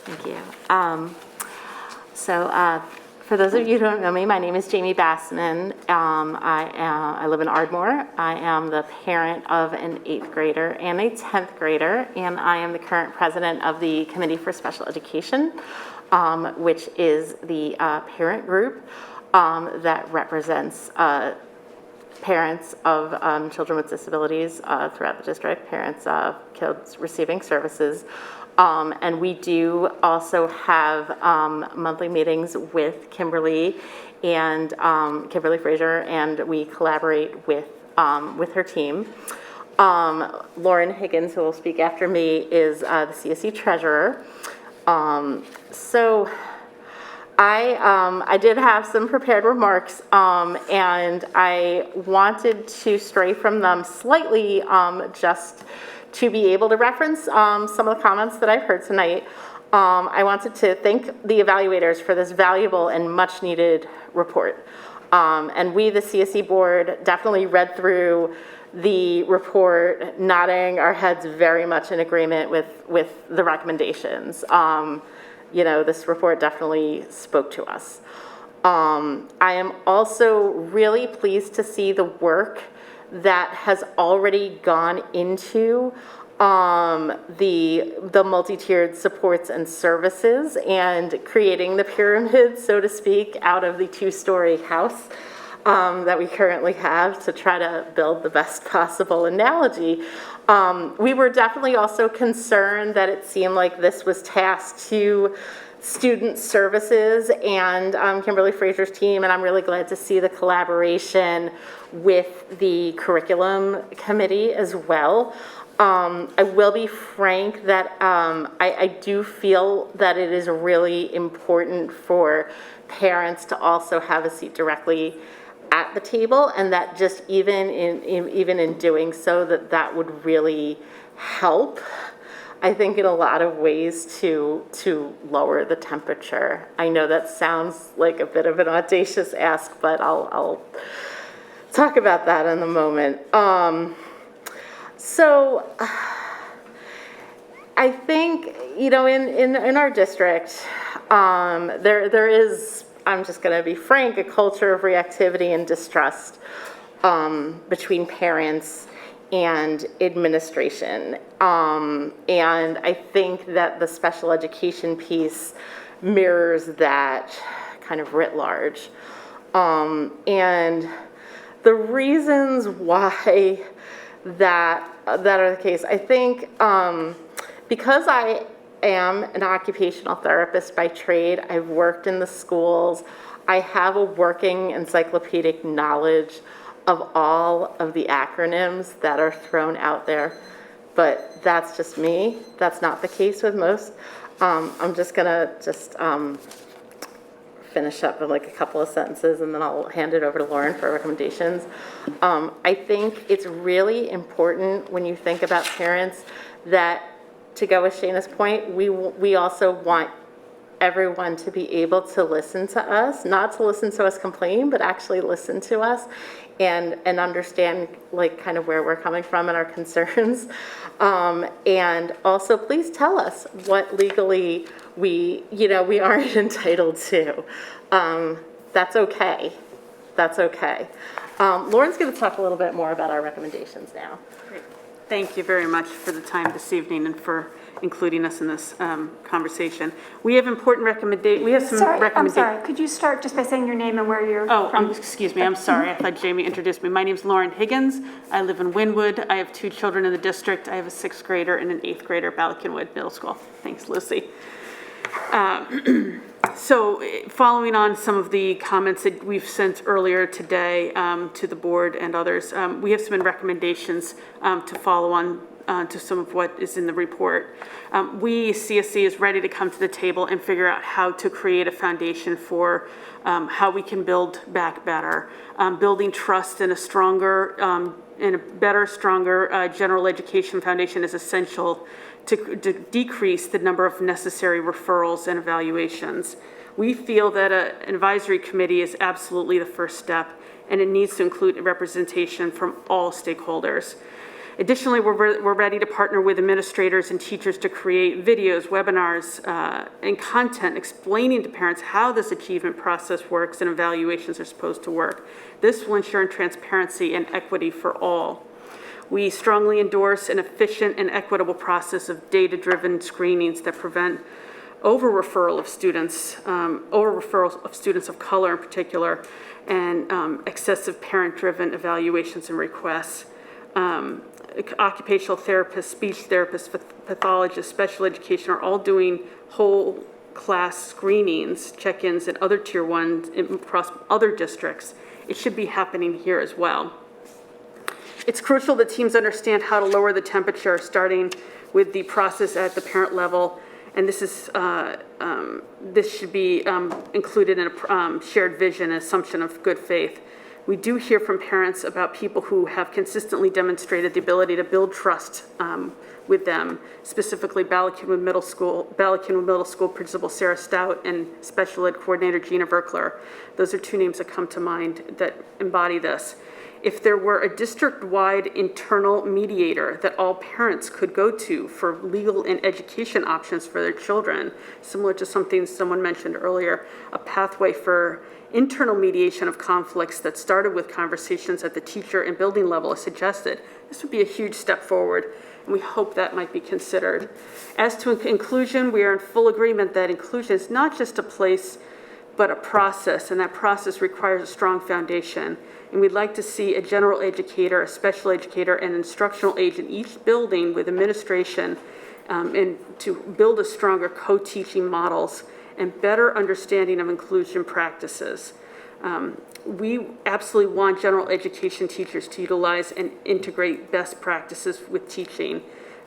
Thank you. For those of you who don't know me, my name is Jamie Bassman. I live in Ardmore. I am the parent of an 8th grader and a 10th grader, and I am the current president of the Committee for Special Education, which is the parent group that represents parents of children with disabilities throughout the district, parents of kids receiving services. And we do also have monthly meetings with Kimberly and Kimberly Fraser, and we collaborate with her team. Lauren Higgins, who will speak after me, is the CSE treasurer. I did have some prepared remarks, and I wanted to stray from them slightly, just to be able to reference some of the comments that I've heard tonight. I wanted to thank the evaluators for this valuable and much needed report. And we, the CSE board, definitely read through the report, nodding our heads very much in agreement with the recommendations. This report definitely spoke to us. I am also really pleased to see the work that has already gone into the multi-tiered supports and services and creating the pyramid, so to speak, out of the two-story house that we currently have, to try to build the best possible analogy. We were definitely also concerned that it seemed like this was tasked to student services and Kimberly Fraser's team, and I'm really glad to see the collaboration with the curriculum committee as well. I will be frank that I do feel that it is really important for parents to also have a seat directly at the table, and that just even in doing so, that would really help, I think, in a lot of ways to lower the temperature. I know that sounds like a bit of an audacious ask, but I'll talk about that in a moment. So I think, in our district, there is, I'm just going to be frank, a culture of reactivity and distrust between parents and administration. And I think that the special education piece mirrors that kind of writ large. And the reasons why that are the case, I think, because I am an occupational therapist by trade, I've worked in the schools, I have a working encyclopedic knowledge of all of the acronyms that are thrown out there, but that's just me. That's not the case with most. I'm just gonna finish up with like a couple of sentences, and then I'll hand it over to Lauren for recommendations. I think it's really important when you think about parents that, to go with Shayna's point, we also want everyone to be able to listen to us, not to listen to us complain, but actually listen to us and understand like kind of where we're coming from and our concerns. And also please tell us what legally we aren't entitled to. That's okay. That's okay. Lauren's going to talk a little bit more about our recommendations now. Great. Thank you very much for the time this evening and for including us in this conversation. We have important recommendations. We have some I'm sorry. Could you start just by saying your name and where you're from? Excuse me. I'm sorry. I thought Jamie introduced me. My name's Lauren Higgins. I live in Wynwood. I have 2 children in the district. I have a 6th grader and an 8th grader at Ballykinwood Middle School. Thanks, Lucy. So following on some of the comments that we've sent earlier today to the board and others, we have some recommendations to follow on to some of what is in the report. We, CSC, is ready to come to the table and figure out how to create a foundation for how we can build back better. Building trust in a stronger and a better, stronger general education foundation is essential to decrease the number of necessary referrals and evaluations. We feel that an advisory committee is absolutely the first step, and it needs to include representation from all stakeholders. Additionally, we're ready to partner with administrators and teachers to create videos, webinars, and content explaining to parents how this achievement process works and evaluations are supposed to work. This will ensure transparency and equity for all. We strongly endorse an efficient and equitable process of data-driven screenings that prevent over-referrals of students of color in particular, and excessive parent-driven evaluations and requests. Occupational therapists, speech therapists, pathologists, special education are all doing whole class screenings, check-ins, and other tier 1s across other districts. It should be happening here as well. It's crucial that teams understand how to lower the temperature, starting with the process at the parent level, and this should be included in a shared vision and assumption of good faith. We do hear from parents about people who have consistently demonstrated the ability to build trust with them, specifically Ballykinwood Middle School Principal Sarah Stout and Special Ed Coordinator Gina Verkler. Those are 2 names that come to mind that embody this. if there were a district-wide internal mediator that all parents could go to for legal and education options for their children, similar to something someone mentioned earlier, a pathway for internal mediation of conflicts that started with conversations at the teacher and building level is suggested. This would be a huge step forward, and we hope that might be considered. As to inclusion, we are in full agreement that inclusion is not just a place, but a process, and that process requires a strong foundation. And we'd like to see a general educator, a special educator, and instructional aide in each building with administration, and to build a stronger co-teaching models and better understanding of inclusion practices. We absolutely want general education teachers to utilize and integrate best practices with teaching.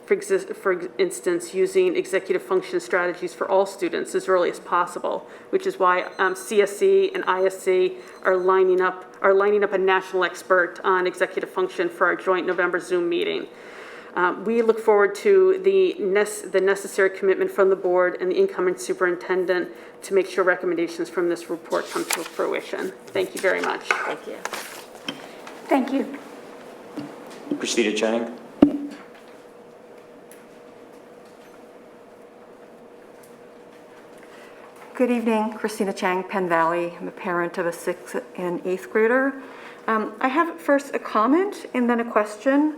For instance, using executive function strategies for all students as early as possible, which is why CSE and ISC are lining up a national expert on executive function for our joint November Zoom meeting. We look forward to the necessary commitment from the board and the incoming superintendent to make sure recommendations from this report come to fruition. Thank you very much. Thank you. Thank you. Christina Chang. Good evening, Christina Chang, Penn Valley. I'm a parent of a 6th and 8th grader. I have first a comment and then a question.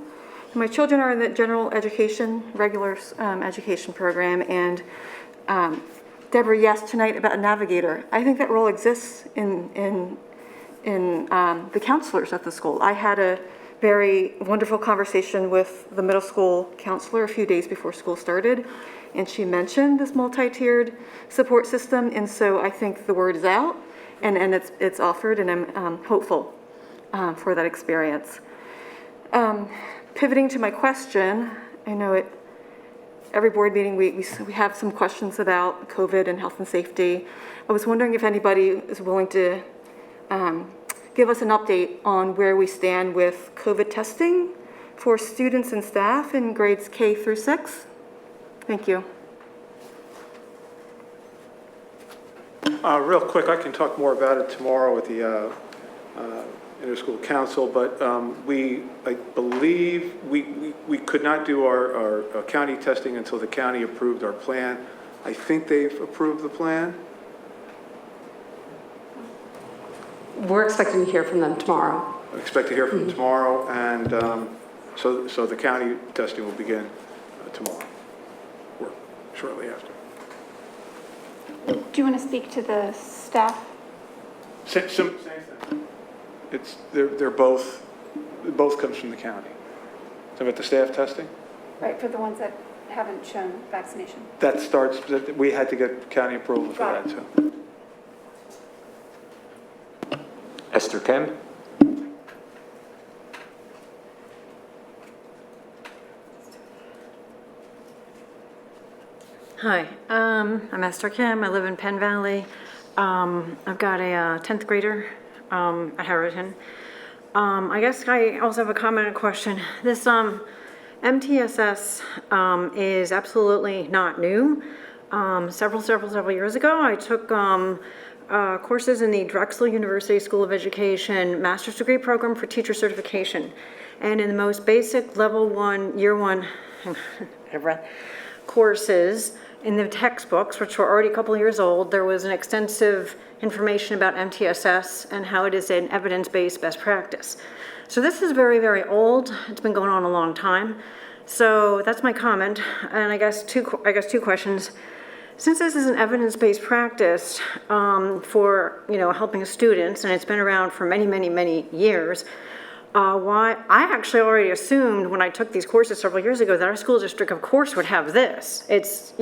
My children are in the general education, regular education program, and Deborah, yes, tonight about a navigator. I think that role exists in the counselors at the school. I had a very wonderful conversation with the middle school counselor a few days before school started, and she mentioned this multi-tiered support system, and so I think the word is out, and it's offered, and I'm hopeful for that experience. Pivoting to my question, I know at every board meeting we have some questions about COVID and health and safety. I was wondering if anybody is willing to give us an update on where we stand with COVID testing for students and staff in grades K through 6. Thank you. Real quick, I can talk more about it tomorrow with the interschool council, but I believe we could not do our county testing until the county approved our plan. I think they've approved the plan. We're expecting to hear from them tomorrow. I expect to hear from them tomorrow, and so the county testing will begin tomorrow, or shortly after. Do you want to speak to the staff? Same thing. They're both, it both comes from the county. So about the staff testing? Right, for the ones that haven't shown vaccination. That starts, we had to get county approval for that too. Esther Kim. Hi, I'm Esther Kim. I live in Penn Valley. I've got a 10th grader at Harrington. I guess I also have a comment and question. This MTSS is absolutely not new. Several years ago, I took courses in the Drexel University School of Education master's degree program for teacher certification. And in the most basic level 1, year 1 courses, in the textbooks, which were already a couple of years old, there was an extensive information about MTSS and how it is an evidence-based best practice. So this is very, very old. It's been going on a long time. So that's my comment. And I guess two questions. Since this is an evidence-based practice for helping students, and it's been around for many years, why I actually already assumed when I took these courses several years ago that our school district, of course, would have this. It's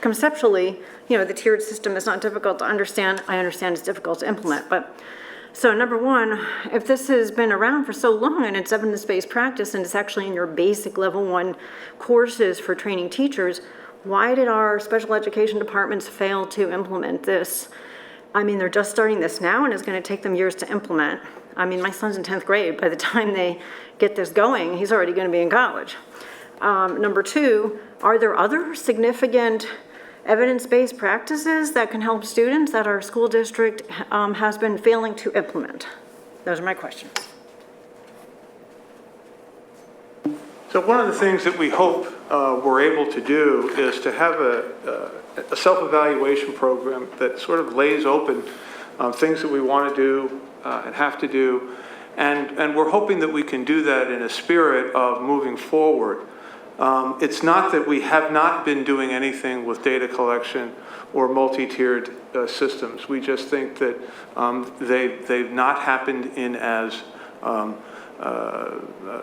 conceptually, the tiered system is not difficult to understand. I understand it's difficult to implement, but so number one, if this has been around for so long and it's evidence-based practice and it's actually in your basic level 1 courses for training teachers, why did our special education departments fail to implement this? I mean, they're just starting this now and it's going to take them years to implement. I mean, my son's in 10th grade. By the time they get this going, he's already going to be in college. Number two, are there other significant evidence-based practices that can help students that our school district has been failing to implement? Those are my questions. So one of the things that we hope we're able to do is to have a self-evaluation program that sort of lays open things that we want to do and have to do. And we're hoping that we can do that in a spirit of moving forward. It's not that we have not been doing anything with data collection or multi-tiered systems. We just think that they've not happened in as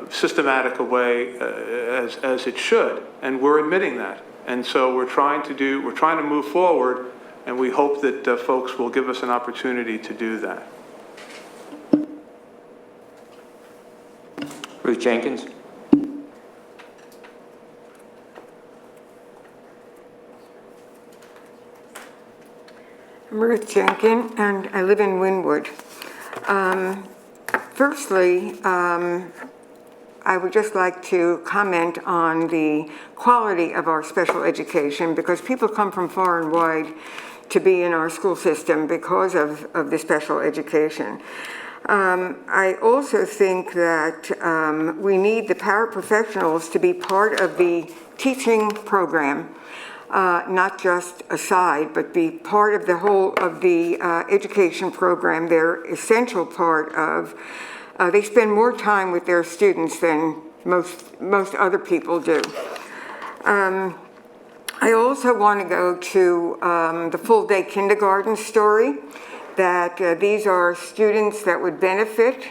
systematic a way as it should, and we're admitting that. And so we're trying to move forward, and we hope that folks will give us an opportunity to do that. Ruth Jenkins. I'm Ruth Jenkins, and I live in Wynwood. Firstly, I would just like to comment on the quality of our special education, because people come from far and wide to be in our school system because of the special education. I also think that we need the paraprofessionals to be part of the teaching program, not just a side, but be part of the whole of the education program. They're essential part of, they spend more time with their students than most other people do. I also want to go to the full day kindergarten story, that these are students that would benefit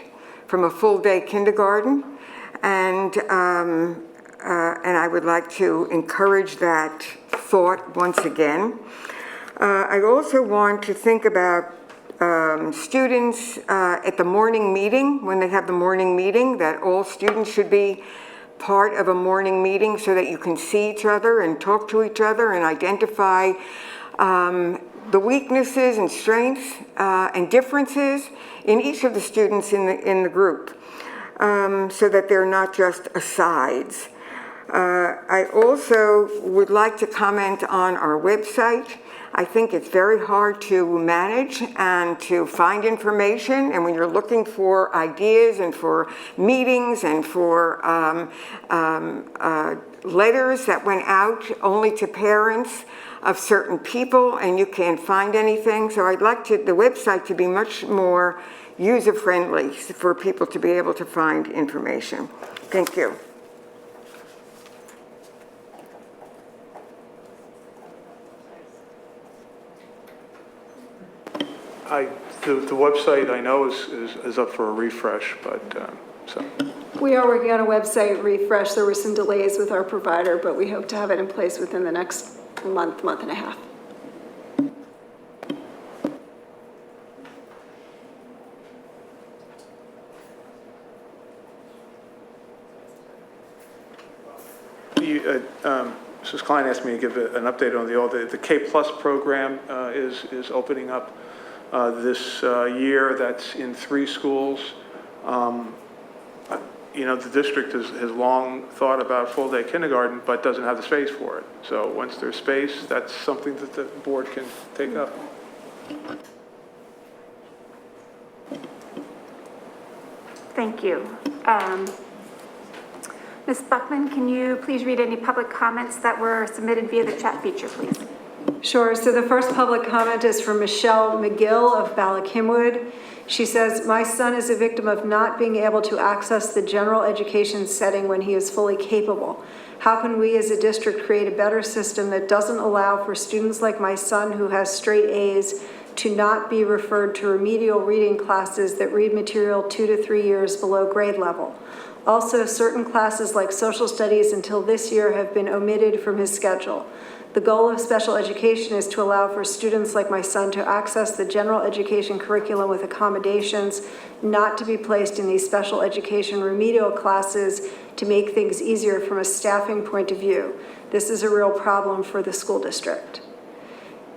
from a full day kindergarten, and I would like to encourage that thought once again. I also want to think about students at the morning meeting, when they have the morning meeting, that all students should be part of a morning meeting so that you can see each other and talk to each other and identify the weaknesses and strengths and differences in each of the students in the group, so that they're not just asides. I also would like to comment on our website. I think it's very hard to manage and to find information, and when you're looking for ideas and for meetings and for letters that went out only to parents of certain people, and you can't find anything. So I'd like the website to be much more user-friendly for people to be able to find information. Thank you. The website I know is up for a refresh, but so. We are working on a website refresh. There were some delays with our provider, but we hope to have it in place within the next month and a half. Mrs. Klein asked me to give an update on the K+ program is opening up this year. That's in 3 schools. You know, the district has long thought about full-day kindergarten, but doesn't have the space for it. So once there's space, that's something that the board can take up. Thank you. Ms. Buckman, can you please read any public comments that were submitted via the chat feature, please? Sure. So the first public comment is from Michelle McGill of Ballackinwood. She says, my son is a victim of not being able to access the general education setting when he is fully capable. How can we as a district create a better system that doesn't allow for students like my son who has straight A's to not be referred to remedial reading classes that read material 2 to 3 years below grade level? Also, certain classes like social studies until this year have been omitted from his schedule. The goal of special education is to allow for students like my son to access the general education curriculum with accommodations, not to be placed in these special education remedial classes to make things easier from a staffing point of view. This is a real problem for the school district.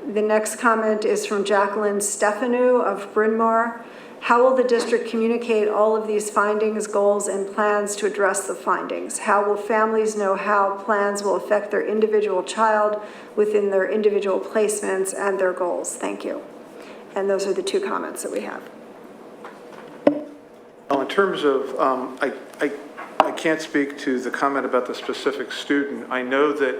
The next comment is from Jacqueline Stefanu of Bryn Mawr. How will the district communicate all of these findings, goals, and plans to address the findings? How will families know how plans will affect their individual child within their individual placements and their goals? Thank you. And those are the 2 comments that we have. Well, in terms of, I can't speak to the comment about the specific student. I know that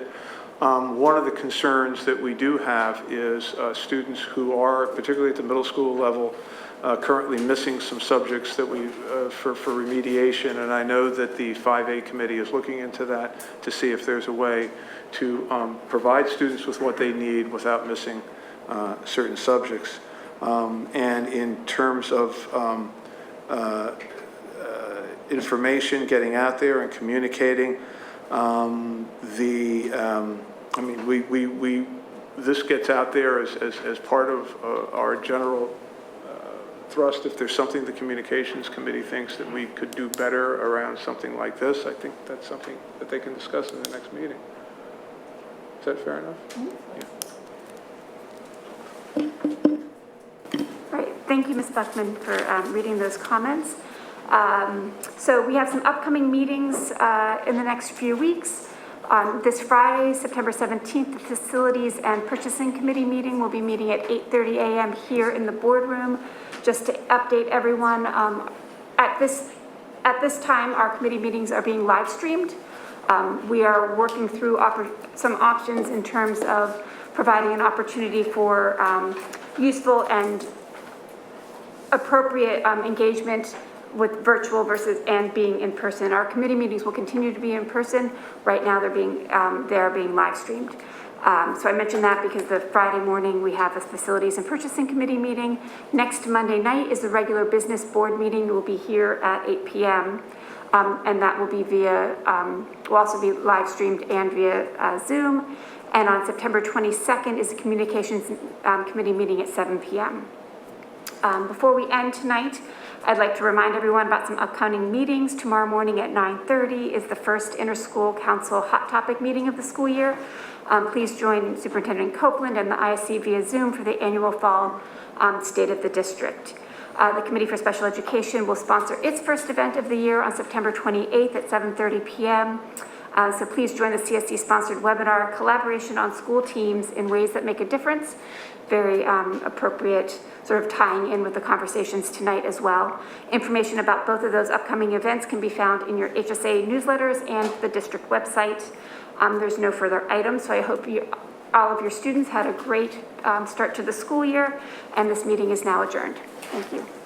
one of the concerns that we do have is students who are, particularly at the middle school level, currently missing some subjects that we, for remediation, and I know that the 5A committee is looking into that to see if there's a way to provide students with what they need without missing certain subjects. And in terms of information getting out there and communicating, I mean, this gets out there as part of our general thrust. If there's something the communications committee thinks that we could do better around something like this, I think that's something that they can discuss in the next meeting. Is that fair enough? Yeah. Right, thank you, Ms. Buckman, for reading those comments. So we have some upcoming meetings in the next few weeks. On this Friday, September 17th, the Facilities and Purchasing Committee meeting will be meeting at 8:30 a.m. here in the boardroom. Just to update everyone, at this time, our committee meetings are being live streamed. We are working through some options in terms of providing an opportunity for useful and appropriate engagement with virtual and being in person. Our committee meetings will continue to be in person. Right now, they're being live streamed. So I mentioned that because the Friday morning we have a Facilities and Purchasing Committee meeting. Next Monday night is the regular business board meeting. It will be here at 8 p.m. And that will be will also be live streamed and via Zoom. And on September 22nd is the Communications Committee meeting at 7 p.m. Before we end tonight, I'd like to remind everyone about some upcoming meetings. Tomorrow morning at 9:30 is the first Inter-School Council Hot Topic meeting of the school year. Please join Superintendent Copeland and the ISC via Zoom for the annual Fall State of the District. The Committee for Special Education will sponsor its first event of the year on September 28th at 7:30 p.m. So please join the CSD-sponsored webinar, Collaboration on School Teams in Ways That Make a Difference. Very appropriate, sort of tying in with the conversations tonight as well. Information about both of those upcoming events can be found in your HSA newsletters and the district website. There's no further items, so I hope all of your students had a great start to the school year, and this meeting is now adjourned. Thank you.